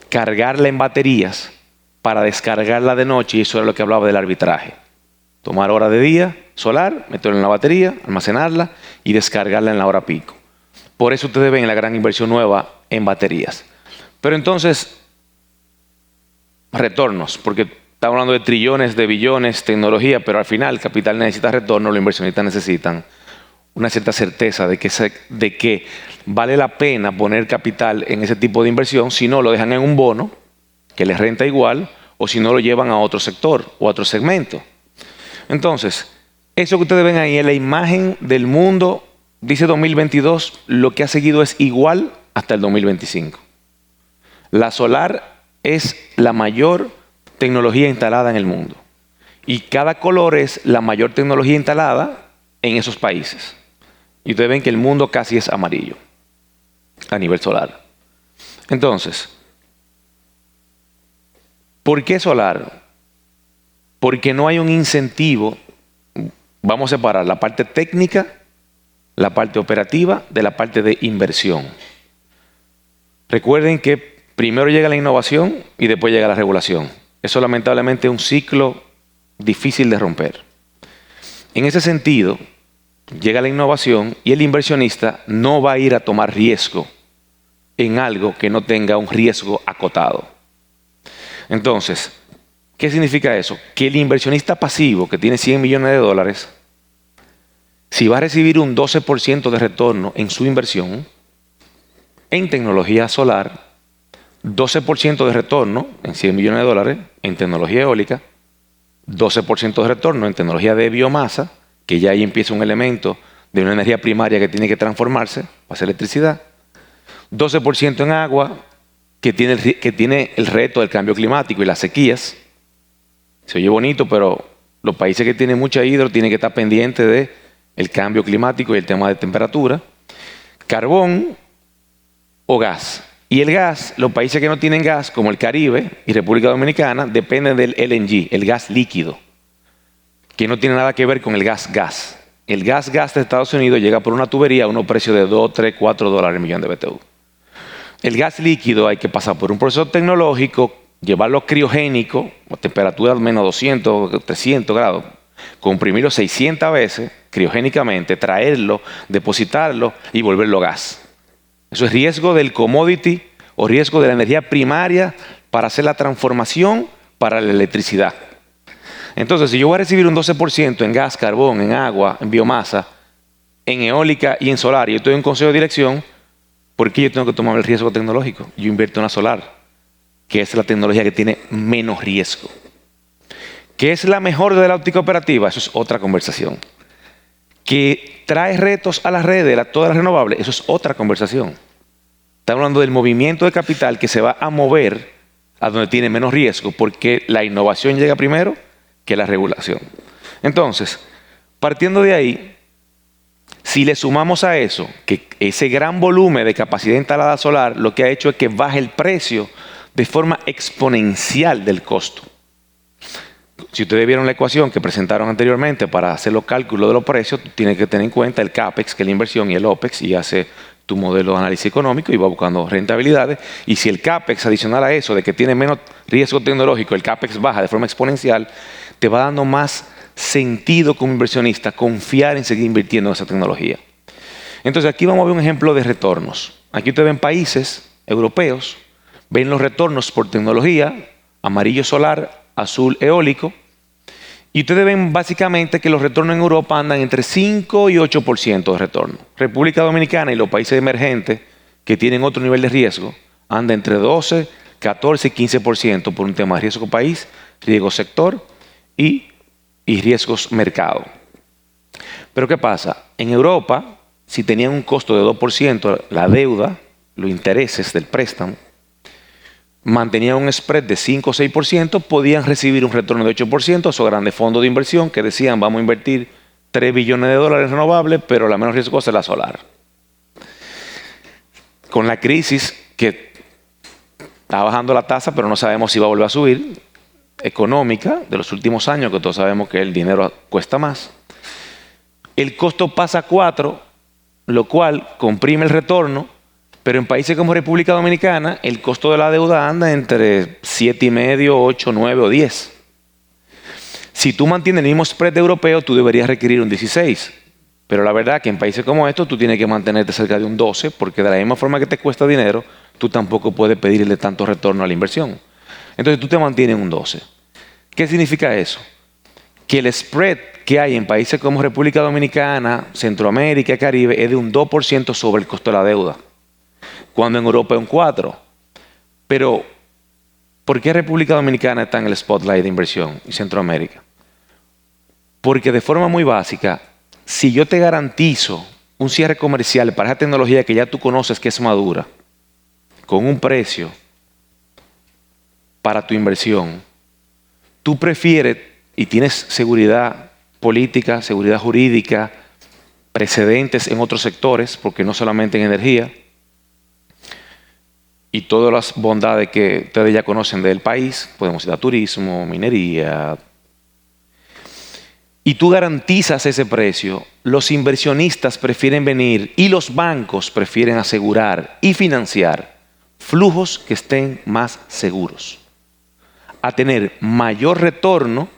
D: cargarla en baterías para descargarla de noche, y eso era lo que hablaba del arbitraje. Tomar hora de día solar, meterla en la batería, almacenarla y descargarla en la hora pico. Por eso ustedes ven la gran inversión nueva en baterías. Pero entonces, retornos, porque estamos hablando de trillones, de billones, tecnología, pero al final el capital necesita retorno, los inversionistas necesitan una cierta certeza de que vale la pena poner capital en ese tipo de inversión, si no lo dejan en un bono, que les renta igual, o si no lo llevan a otro sector o a otro segmento. Entonces, eso que ustedes ven ahí en la imagen del mundo, dice 2022, lo que ha seguido es igual hasta el 2025. La solar es la mayor tecnología instalada en el mundo. Y cada color es la mayor tecnología instalada en esos países. Y ustedes ven que el mundo casi es amarillo a nivel solar. Entonces, ¿por qué solar? Porque no hay un incentivo. Vamos a separar la parte técnica, la parte operativa, de la parte de inversión. Recuerden que primero llega la innovación y después llega la regulación. Eso lamentablemente es un ciclo difícil de romper. En ese sentido, llega la innovación y el inversionista no va a ir a tomar riesgo en algo que no tenga un riesgo acotado. Entonces, ¿qué significa eso? Que el inversionista pasivo que tiene 100 millones de dólares, si va a recibir un 12% de retorno en su inversión en tecnología solar, 12% de retorno en 100 millones de dólares en tecnología eólica, 12% de retorno en tecnología de biomasa, que ya ahí empieza un elemento de una energía primaria que tiene que transformarse para hacer electricidad, 12% en agua, que tiene el reto del cambio climático y las sequías. Se oye bonito, pero los países que tienen mucha hidro tienen que estar pendientes del cambio climático y el tema de temperatura. Carbón o gas. Y el gas, los países que no tienen gas, como el Caribe y República Dominicana, dependen del LNG, el gas líquido, que no tiene nada que ver con el gas. El gas de Estados Unidos llega por una tubería a unos precios de 2, 3, 4 dólares el millón de BTU. El gas líquido hay que pasar por un proceso tecnológico, llevarlo criogénico, a temperaturas menos 200, 300 grados, comprimirlo 600 veces criogénicamente, traerlo, depositarlo y volverlo gas. Eso es riesgo del commodity o riesgo de la energía primaria para hacer la transformación para la electricidad. Entonces, si yo voy a recibir un 12% en gas, carbón, en agua, en biomasa, en eólica y en solar, y yo estoy en un consejo de dirección, ¿por qué yo tengo que tomar el riesgo tecnológico? Yo invierto en la solar, que es la tecnología que tiene menos riesgo. ¿Qué es la mejor de la óptica operativa? Eso es otra conversación. ¿Que trae retos a las redes, a todas las renovables? Eso es otra conversación. Estamos hablando del movimiento de capital que se va a mover a donde tiene menos riesgo, porque la innovación llega primero que la regulación. Entonces, partiendo de ahí, si le sumamos a eso, que ese gran volumen de capacidad instalada solar, lo que ha hecho es que baje el precio de forma exponencial del costo. Si ustedes vieron la ecuación que presentaron anteriormente para hacer los cálculos de los precios, tienes que tener en cuenta el CAPEX, que es la inversión, y el OPEX, y hace tu modelo de análisis económico y va buscando rentabilidades. Y si el CAPEX adicional a eso, de que tiene menos riesgo tecnológico, el CAPEX baja de forma exponencial, te va dando más sentido como inversionista confiar en seguir invirtiendo en esa tecnología. Entonces aquí vamos a ver un ejemplo de retornos. Aquí ustedes ven países europeos, ven los retornos por tecnología, amarillo solar, azul eólico, y ustedes ven básicamente que los retornos en Europa andan entre 5 y 8% de retorno. República Dominicana y los países emergentes que tienen otro nivel de riesgo andan entre 12, 14 y 15% por un tema de riesgo país, riesgo sector y riesgos mercado. Pero ¿qué pasa? En Europa, si tenían un costo de 2%, la deuda, los intereses del préstamo, mantenían un spread de 5 o 6%, podían recibir un retorno de 8%, esos grandes fondos de inversión que decían vamos a invertir 3 billones de dólares en renovables, pero la menos riesgosa es la solar. Con la crisis que Está bajando la tasa, pero no sabemos si va a volver a subir. Económica de los últimos años, que todos sabemos que el dinero cuesta más. El costo pasa a 4, lo cual comprime el retorno, pero en países como República Dominicana, el costo de la deuda anda entre 7,5, 8, 9 o 10. Si tú mantienes el mismo spread europeo, tú deberías requerir un 16. Pero la verdad es que en países como estos, tú tienes que mantenerte cerca de un 12, porque de la misma forma que te cuesta dinero, tú tampoco puedes pedirle tanto retorno a la inversión. Entonces tú te mantienes en un 12. ¿Qué significa eso? Que el spread que hay en países como República Dominicana, Centroamérica, Caribe, es de un 2% sobre el costo de la deuda, cuando en Europa es un 4%. Pero, ¿por qué República Dominicana está en el spotlight de inversión y Centroamérica? Porque de forma muy básica, si yo te garantizo un cierre comercial para esa tecnología que ya tú conoces que es madura, con un precio para tu inversión, tú prefieres y tienes seguridad política, seguridad jurídica, precedentes en otros sectores, porque no solamente en energía, y todas las bondades que ustedes ya conocen del país, podemos ir a turismo, minería, y tú garantizas ese precio, los inversionistas prefieren venir y los bancos prefieren asegurar y financiar flujos que estén más seguros, a tener mayor retorno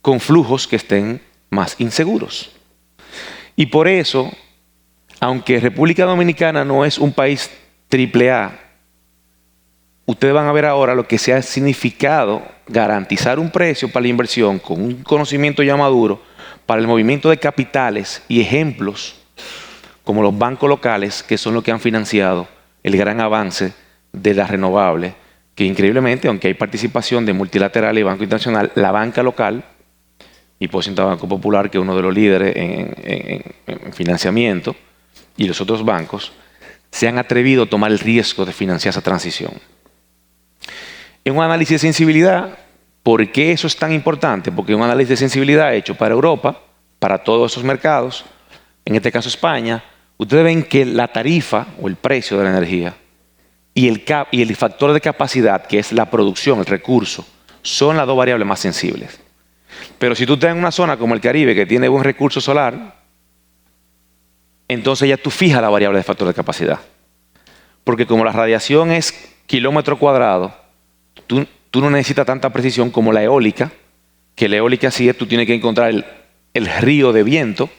D: con flujos que estén más inseguros. Y por eso, aunque República Dominicana no es un país AAA, ustedes van a ver ahora lo que se ha significado garantizar un precio para la inversión con un conocimiento ya maduro para el movimiento de capitales y ejemplos como los bancos locales, que son los que han financiado el gran avance de las renovables, que increíblemente, aunque hay participación de multilateral y Banco Internacional, la banca local, y por ciento Banco Popular, que es uno de los líderes en financiamiento, y los otros bancos, se han atrevido a tomar el riesgo de financiar esa transición. En un análisis de sensibilidad, ¿por qué eso es tan importante? Porque un análisis de sensibilidad hecho para Europa, para todos esos mercados, en este caso España, ustedes ven que la tarifa o el precio de la energía y el factor de capacidad, que es la producción, el recurso, son las dos variables más sensibles. Pero si tú estás en una zona como el Caribe, que tiene buen recurso solar, entonces ya tú fijas la variable de factor de capacidad. Porque como la radiación es kilómetro cuadrado, tú no necesitas tanta precisión como la eólica, que la eólica sí es, tú tienes que encontrar el río de viento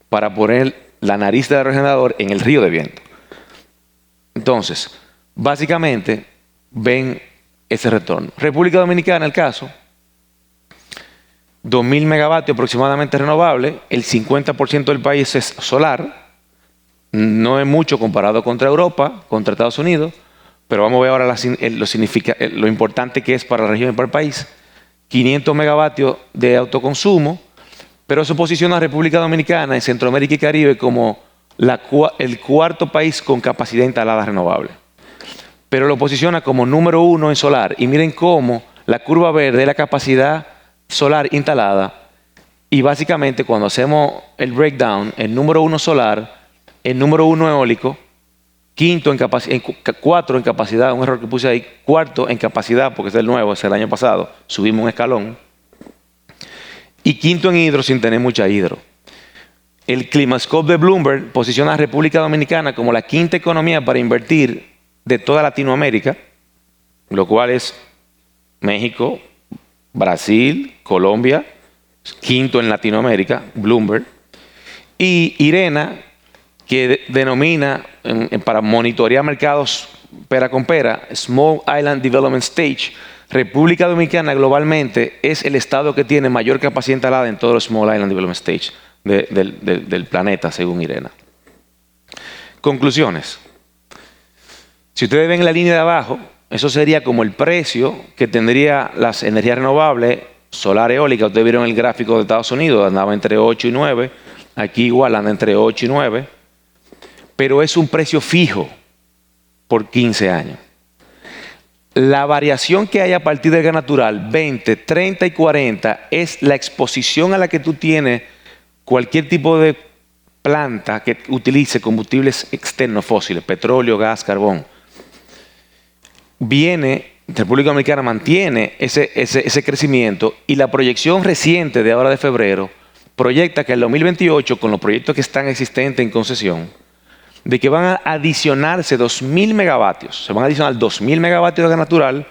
D: para poner la nariz del aerogenerador en el río de viento. Entonces, básicamente, ven ese retorno. República Dominicana, el caso, 2.000 megavatios aproximadamente renovables, el 50% del país es solar, no es mucho comparado contra Europa, contra Estados Unidos, pero vamos a ver ahora lo importante que es para la región y para el país. 500 megavatios de autoconsumo, pero eso posiciona a República Dominicana en Centroamérica y Caribe como el cuarto país con capacidad instalada renovable. Pero lo posiciona como número 1 en solar. Y miren cómo la curva verde es la capacidad solar instalada. Y básicamente cuando hacemos el breakdown, el número 1 solar, el número 1 eólico, cuarto en capacidad, un error que puse ahí, cuarto en capacidad, porque es el nuevo, es el año pasado, subimos un escalón, y quinto en hidro sin tener mucha hidro. El Climascope de Bloomberg posiciona a República Dominicana como la quinta economía para invertir de toda Latinoamérica, lo cual es México, Brasil, Colombia, quinto en Latinoamérica, Bloomberg, y IRENA, que denomina para monitorear mercados pera con pera, Small Island Development Stage. República Dominicana globalmente es el estado que tiene mayor capacidad instalada en todos los Small Island Development Stage del planeta, según IRENA. Conclusiones. Si ustedes ven la línea de abajo, eso sería como el precio que tendría las energías renovables, solar, eólica. Ustedes vieron el gráfico de Estados Unidos, andaba entre 8 y 9. Aquí igual anda entre 8 y 9. Pero es un precio fijo por 15 años. La variación que hay a partir del gas natural, 20, 30 y 40, es la exposición a la que tú tienes cualquier tipo de planta que utilice combustibles externos fósiles, petróleo, gas, carbón. República Dominicana mantiene ese crecimiento y la proyección reciente de ahora de febrero proyecta que el 2028, con los proyectos que están existentes en concesión, de que van a adicionarse 2.000 megavatios. Se van a adicionar 2.000 megavatios de gas natural,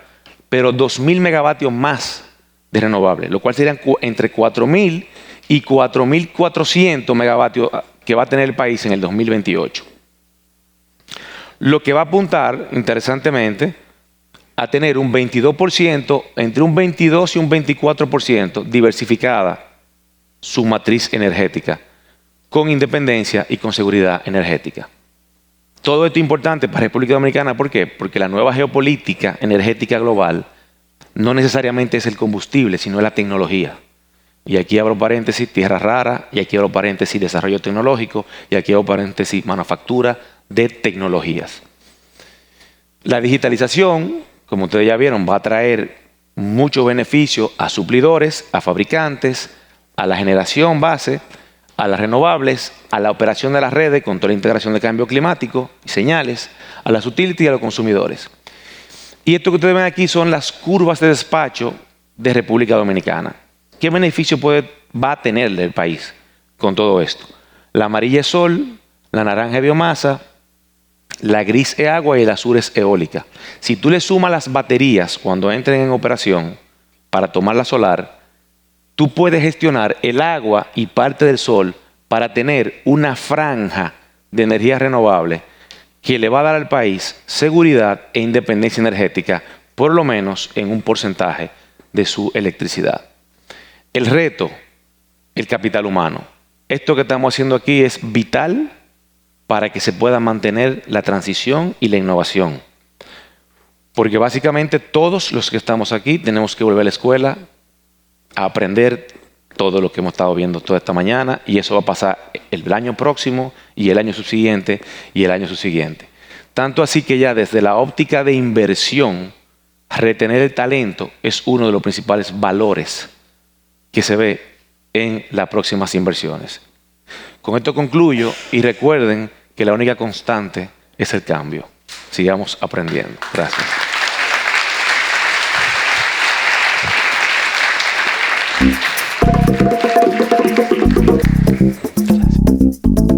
D: pero 2.000 megavatios más de renovables, lo cual serían entre 4.000 y 4.400 megavatios que va a tener el país en el 2028. Lo que va a apuntar, interesantemente, a tener un 22%, entre un 22 y un 24% diversificada su matriz energética, con independencia y con seguridad energética. Todo esto es importante para República Dominicana, ¿por qué? Porque la nueva geopolítica energética global no necesariamente es el combustible, sino la tecnología. Y aquí abro paréntesis, tierra rara, y aquí abro paréntesis, desarrollo tecnológico, y aquí abro paréntesis, manufactura de tecnologías. La digitalización, como ustedes ya vieron, va a traer muchos beneficios a suplidores, a fabricantes, a la generación base, a las renovables, a la operación de las redes con toda la integración de cambio climático y señales, a las utilities y a los consumidores. Y esto que ustedes ven aquí son las curvas de despacho de República Dominicana. ¿Qué beneficio va a tener el país con todo esto? La amarilla es sol, la naranja es biomasa, la gris es agua y el azul es eólica. Si tú le sumas las baterías cuando entren en operación para tomar la solar, tú puedes gestionar el agua y parte del sol para tener una franja de energía renovable que le va a dar al país seguridad e independencia energética, por lo menos en un porcentaje de su electricidad. El reto, el capital humano. Esto que estamos haciendo aquí es vital para que se pueda mantener la transición y la innovación. Porque básicamente todos los que estamos aquí tenemos que volver a la escuela a aprender todo lo que hemos estado viendo toda esta mañana, y eso va a pasar el año próximo y el año subsiguiente y el año subsiguiente. Tanto así que ya desde la óptica de inversión, retener el talento es uno de los principales valores que se ve en las próximas inversiones. Con esto concluyo y recuerden que la única constante es el cambio. Sigamos aprendiendo. Gracias.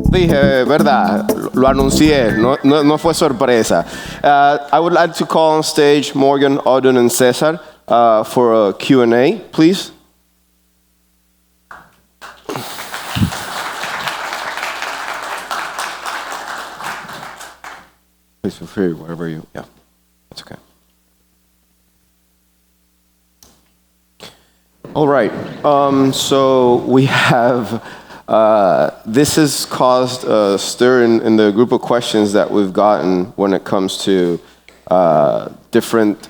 A: Dije, verdad, lo anuncié, no fue sorpresa. I would like to call on stage Morgan, Audun, and César for a Q&A, please. Please feel free, wherever you, yeah, that's okay. All right, so we have, this has caused a stir in the group of questions that we've gotten when it comes to different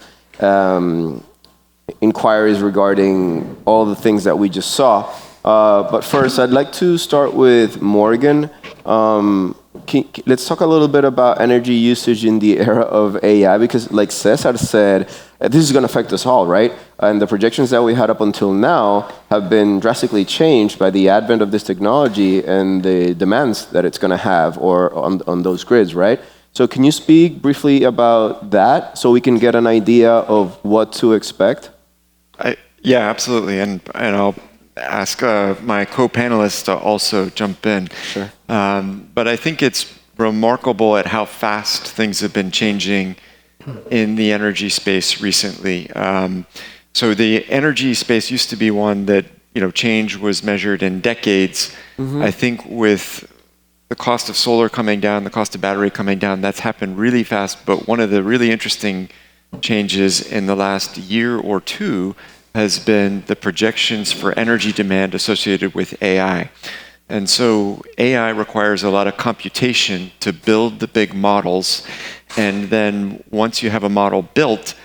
A: inquiries regarding all the things that we just saw. But first, I'd like to start with Morgan. Let's talk a little bit about energy usage in the era of AI, because like César said, this is going to affect us all, right? And the projections that we had up until now have been drastically changed by the advent of this technology and the demands that it's going to have or on those grids, right? So can you speak briefly about that so we can get an idea of what to expect?
B: Yeah, absolutely. And I'll ask my co-panelists to also jump in.
A: Sure.
B: But I think it's remarkable at how fast things have been changing in the energy space recently. So the energy space used to be one that, change was measured in decades. Mm-hmm. I think with the cost of solar coming down, the cost of battery coming down, that's happened really fast. But one of the really interesting changes in the last year or two has been the projections for energy demand associated with AI. And so AI requires a lot of computation to build the big models. And then once you have a model built,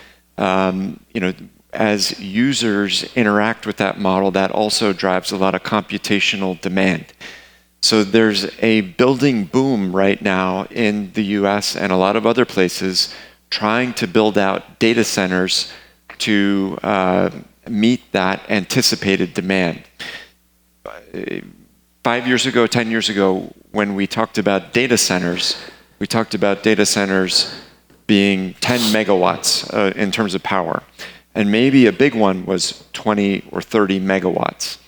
B: as users interact with that model, that also drives a lot of computational demand. So there's a building boom right now in the US and a lot of other places trying to build out data centers to meet that anticipated demand. 5 years ago, 10 years ago, when we talked about data centers, we talked about data centers being 10 megawatts in terms of power. And maybe a big one was 20 or 30 megawatts.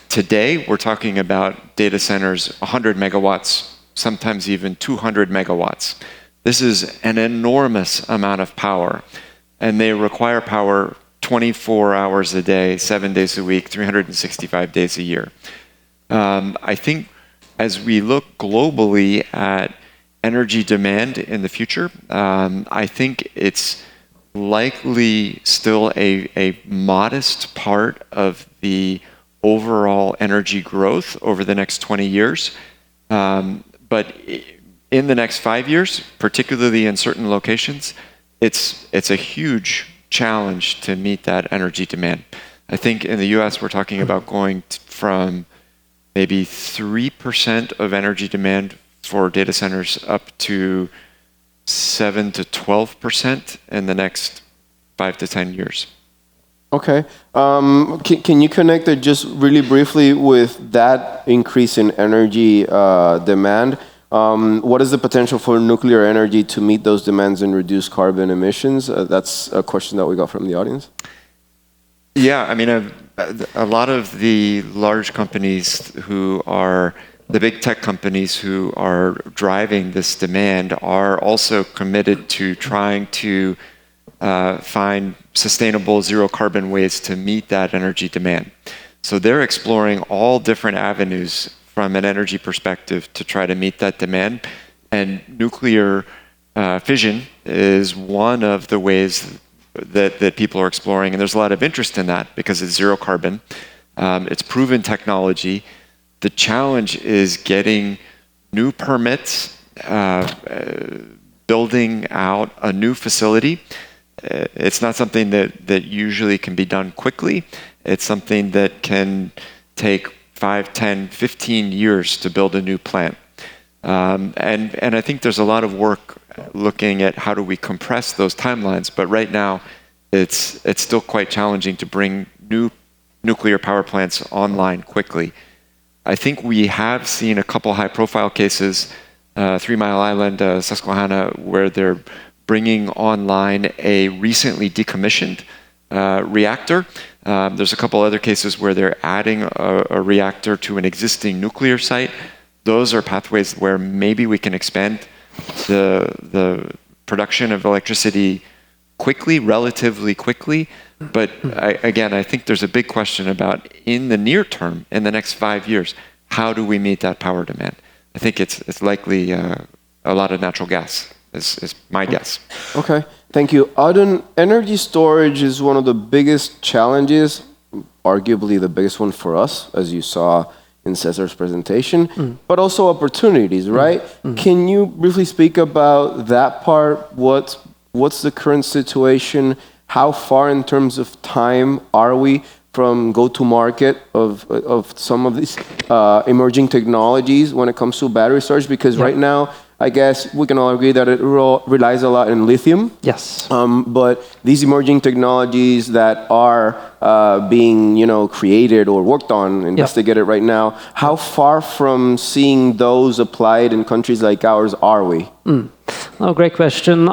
B: Today, we're talking about data centers 100 megawatts, sometimes even 200 megawatts. This is an enormous amount of power, and they require power 24 hours a day, 7 days a week, 365 days a year. I think as we look globally at energy demand in the future, I think it's likely still a modest part of the overall energy growth over the next 20 years. But in the next 5 years, particularly in certain locations, it's a huge challenge to meet that energy demand. I think in the US, we're talking about going from maybe 3% of energy demand for data centers up to 7 to 12% in the next 5 to 10 years.
A: Okay. Can you connect it just really briefly with that increase in energy demand? What is the potential for nuclear energy to meet those demands and reduce carbon emissions? That's a question that we got from the audience.
B: Yeah, I mean, a lot of the large companies who are the big tech companies who are driving this demand are also committed to trying to find sustainable zero carbon ways to meet that energy demand. So they're exploring all different avenues from an energy perspective to try to meet that demand. And nuclear fission is one of the ways that people are exploring. And there's a lot of interest in that because it's zero carbon. It's proven technology. The challenge is getting new permits, building out a new facility. It's not something that usually can be done quickly. It's something that can take 5, 10, 15 years to build a new plant. And I think there's a lot of work looking at how do we compress those timelines. But right now, it's still quite challenging to bring new nuclear power plants online quickly. I think we have seen a couple high-profile cases, 3 Mile Island, Susquehanna, where they're bringing online a recently decommissioned reactor. There's a couple other cases where they're adding a reactor to an existing nuclear site. Those are pathways where maybe we can expand the production of electricity quickly, relatively quickly. But I think there's a big question about, in the near term, in the next 5 years, how do we meet that power demand? I think it's likely a lot of natural gas, is my guess.
A: Okay, thank you. Audun, energy storage is one of the biggest challenges, arguably the biggest one for us, as you saw in Cesar's presentation, but also opportunities, right? Can you briefly speak about that part? What's the current situation? How far in terms of time are we from go-to-market of some of these emerging technologies when it comes to battery storage? Because right now, I guess we can all agree that it relies a lot in lithium.
C: Yes.
A: But these emerging technologies that are being, created or worked on, investigated right now, how far from seeing those applied in countries like ours are we?
C: Great question.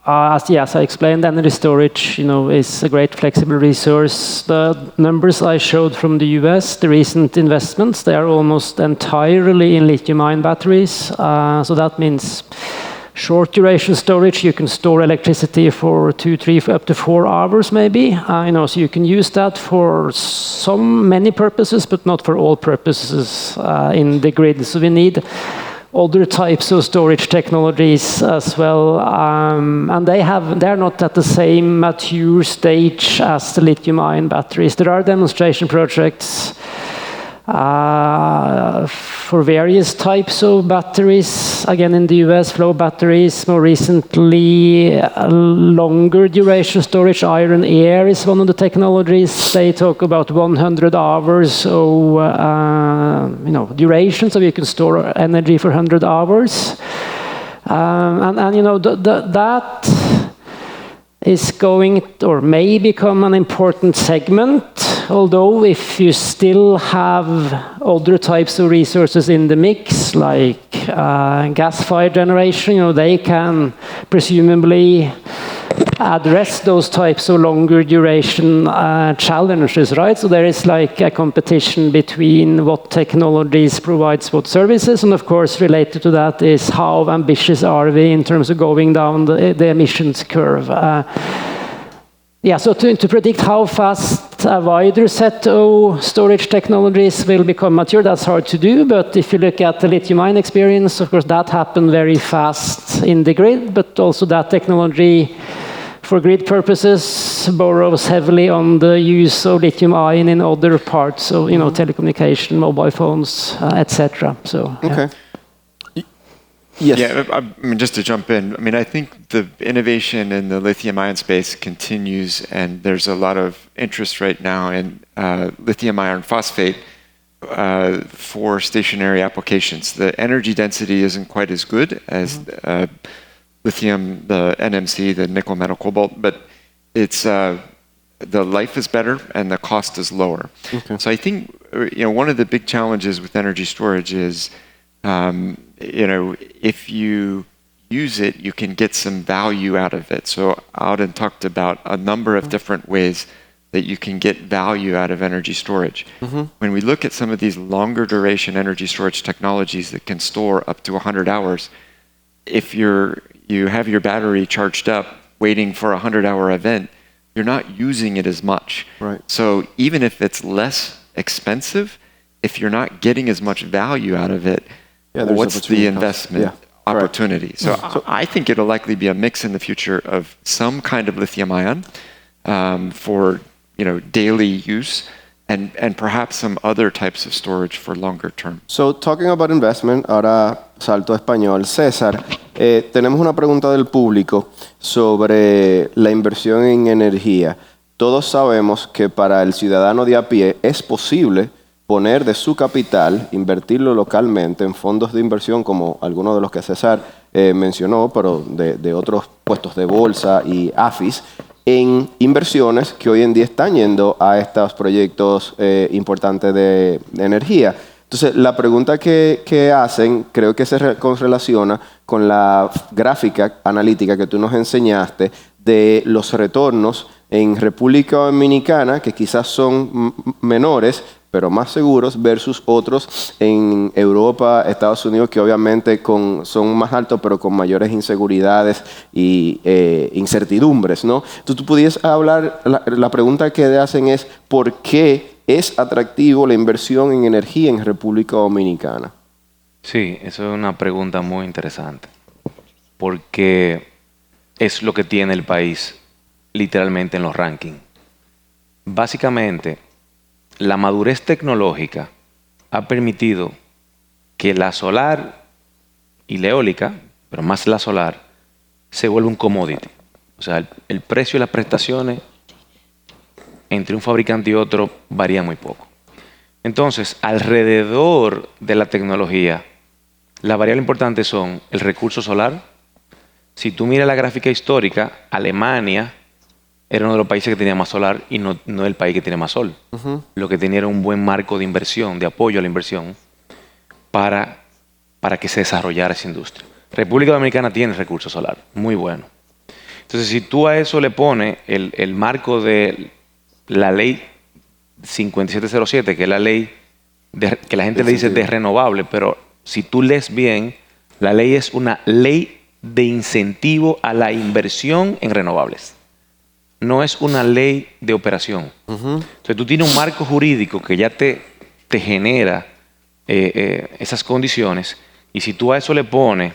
C: As I explained, energy storage, is a great flexible resource. The numbers I showed from the US, the recent investments, they are almost entirely in lithium-ion batteries. So that means short duration storage. You can store electricity for 2, 3, up to 4 hours, maybe. So you can use that for many purposes, but not for all purposes in the grid. So we need other types of storage technologies as well, and they're not at the same mature stage as the lithium-ion batteries. There are demonstration projects for various types of batteries. Again, in the US, flow batteries. More recently, longer duration storage. Iron air is one of the technologies. They talk about 100 hours of duration, so you can store energy for 100 hours. That is going or may become an important segment. Although if you still have other types of resources in the mix, like gas-fired generation, they can presumably address those types of longer duration challenges, right? So there is like a competition between what technologies provides what services, and of course related to that is how ambitious are we in terms of going down the emissions curve. So to predict how fast a wider set of storage technologies will become mature, that's hard to do, but if you look at the lithium-ion experience, of course that happened very fast in the grid, but also that technology for grid purposes borrows heavily on the use of lithium-ion in other parts of telecommunication, mobile phones, etc. So
A: okay. Yes.
B: Yeah, I mean, just to jump in, I mean, I think the innovation in the lithium-ion space continues, and there's a lot of interest right now in lithium iron phosphate for stationary applications. The energy density isn't quite as good as lithium, the NMC, the nickel, metal, cobalt, but it's the life is better and the cost is lower. Okay. So I think one of the big challenges with energy storage is if you use it, you can get some value out of it. So Audun talked about a number of different ways that you can get value out of energy storage. When we look at some of these longer duration energy storage technologies that can store up to 100 hours, if you have your battery charged up waiting for a 100-hour event, you're not using it as much.
A: Right.
B: So even if it's less expensive, if you're not getting as much value out of it, what's the investment opportunity? Right. So I think it'll likely be a mix in the future of some kind of lithium ion for daily use, and perhaps some other types of storage for longer term.
A: So talking about investment, ahora salto a español. César, tenemos una pregunta del público sobre la inversión en energía. Todos sabemos que para el ciudadano de a pie es posible poner de su capital, invertirlo localmente en fondos de inversión como algunos de los que César mencionó, pero de otros puestos de bolsa y AFIS, en inversiones que hoy en día están yendo a estos proyectos importantes de energía. Entonces, la pregunta que hacen creo que se relaciona con la gráfica analítica que tú nos enseñaste de los retornos en República Dominicana, que quizás son menores, pero más seguros, versus otros en Europa, Estados Unidos, que obviamente son más altos, pero con mayores inseguridades y incertidumbres, ¿no? Entonces, tú pudieras hablar, la pregunta que hacen es, ¿por qué es atractivo la inversión en energía en República Dominicana?
D: Sí, eso es una pregunta muy interesante, porque es lo que tiene el país literalmente en los rankings. Básicamente, la madurez tecnológica ha permitido que la solar y la eólica, pero más la solar, se vuelva un commodity. O sea, el precio y las prestaciones entre un fabricante y otro varía muy poco. Entonces, alrededor de la tecnología, las variables importantes son el recurso solar. Si tú miras la gráfica histórica, Alemania era uno de los países que tenía más solar y no el país que tiene más sol. Lo que tenía era un buen marco de inversión, de apoyo a la inversión para que se desarrollara esa industria. República Dominicana tiene recurso solar, muy bueno. Entonces, si tú a eso le pones el marco de la ley 5707, que es la ley que la gente le dice de renovable, pero si tú lees bien, la ley es una ley de incentivo a la inversión en renovables. No es una ley de operación. Entonces tú tienes un marco jurídico que ya te genera esas condiciones, y si tú a eso le pones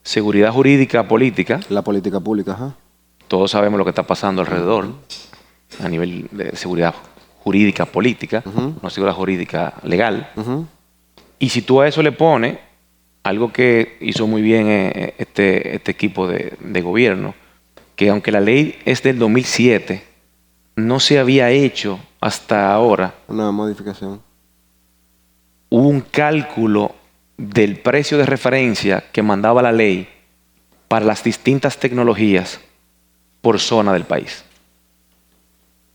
D: seguridad jurídica política,
A: la política pública,
D: todos sabemos lo que está pasando alrededor a nivel de seguridad jurídica política, no seguridad jurídica legal. Y si tú a eso le pones algo que hizo muy bien este equipo de gobierno, que aunque la ley es del 2007, no se había hecho hasta ahora
A: una modificación.
D: Hubo un cálculo del precio de referencia que mandaba la ley para las distintas tecnologías por zona del país.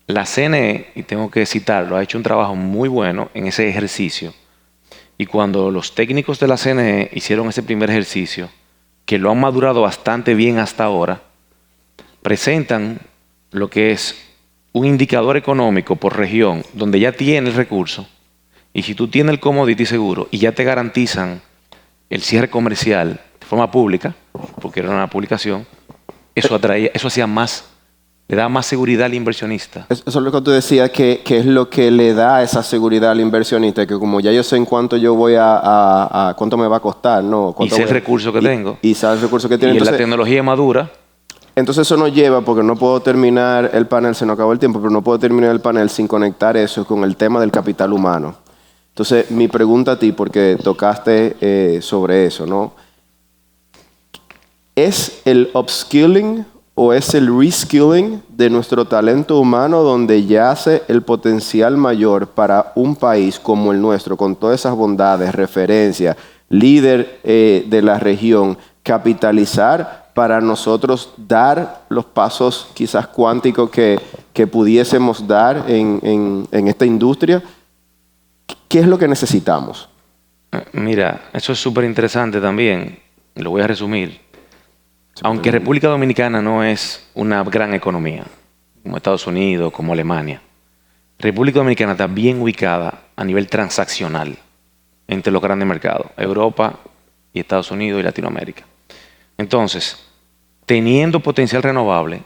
D: La CNE, y tengo que citarlo, ha hecho un trabajo muy bueno en ese ejercicio, Y cuando los técnicos de la CNE hicieron ese primer ejercicio, que lo han madurado bastante bien hasta ahora, presentan lo que es un indicador económico por región, donde ya tiene el recurso, y si tú tienes el commodity seguro y ya te garantizan el cierre comercial de forma pública, porque era una publicación, eso hacía más, le da más seguridad al inversionista.
A: Eso es lo que tú decías, que es lo que le da esa seguridad al inversionista, que como ya yo sé en cuánto yo voy a cuánto me va a costar, ¿no?
D: Y sé el recurso que tengo.
A: Y sabe el recurso que tiene.
D: Y
A: entonces,
D: la tecnología madura.
A: Entonces eso nos lleva, porque no puedo terminar el panel, se nos acabó el tiempo, pero no puedo terminar el panel sin conectar eso con el tema del capital humano. Entonces, mi pregunta a ti, porque tocaste sobre eso, ¿no? ¿Es el upskilling o es el reskilling de nuestro talento humano donde yace el potencial mayor para un país como el nuestro, con todas esas bondades, referencias, líder de la región, capitalizar para nosotros dar los pasos quizás cuánticos que pudiésemos dar en esta industria? ¿Qué es lo que necesitamos?
D: Mira, eso es súper interesante también. Lo voy a resumir. Aunque República Dominicana no es una gran economía, como Estados Unidos, como Alemania, República Dominicana está bien ubicada a nivel transaccional entre los grandes mercados, Europa y Estados Unidos y Latinoamérica. Entonces, teniendo potencial renovable,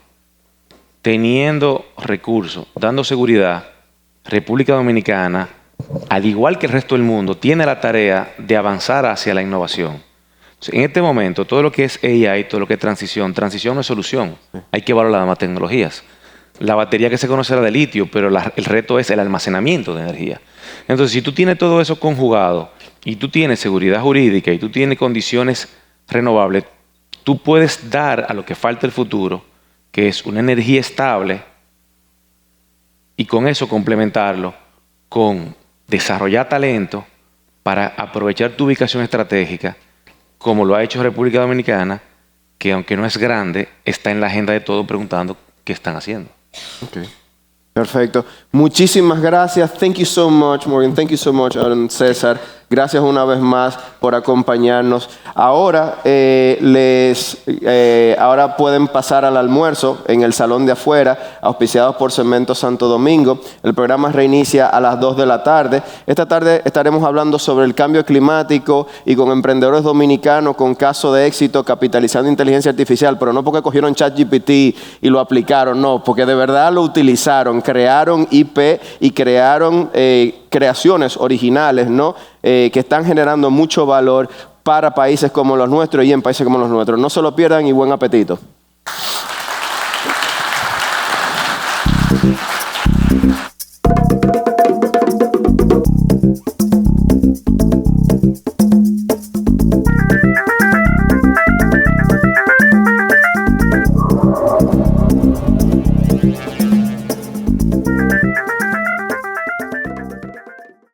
D: teniendo recursos, dando seguridad, República Dominicana, al igual que el resto del mundo, tiene la tarea de avanzar hacia la innovación. En este momento, todo lo que es AI, todo lo que es transición no es solución. Hay que valorar más tecnologías. La batería que se conoce era de litio, pero el reto es el almacenamiento de energía. Entonces, si tú tienes todo eso conjugado y tú tienes seguridad jurídica y tú tienes condiciones renovables, tú puedes dar a lo que falta el futuro, que es una energía estable, y con eso complementarlo con desarrollar talento para aprovechar tu ubicación estratégica, como lo ha hecho República Dominicana, que aunque no es grande, está en la agenda de todos preguntando qué están haciendo.
A: Okay. Perfecto. Muchísimas gracias. Thank you so much, Morgan. Thank you so much, Audun, César. Gracias una vez más por acompañarnos. Ahora, ahora pueden pasar al almuerzo en el salón de afuera, auspiciados por Cemento Santo Domingo. El programa reinicia a las 2 de la tarde. Esta tarde estaremos hablando sobre el cambio climático y con emprendedores dominicanos con caso de éxito capitalizando inteligencia artificial, pero no porque cogieron ChatGPT y lo aplicaron, no, porque de verdad lo utilizaron, crearon IP y crearon creaciones originales, ¿no? Que están generando mucho valor para países como los nuestros y en países como los nuestros. No se lo pierdan y buen apetito.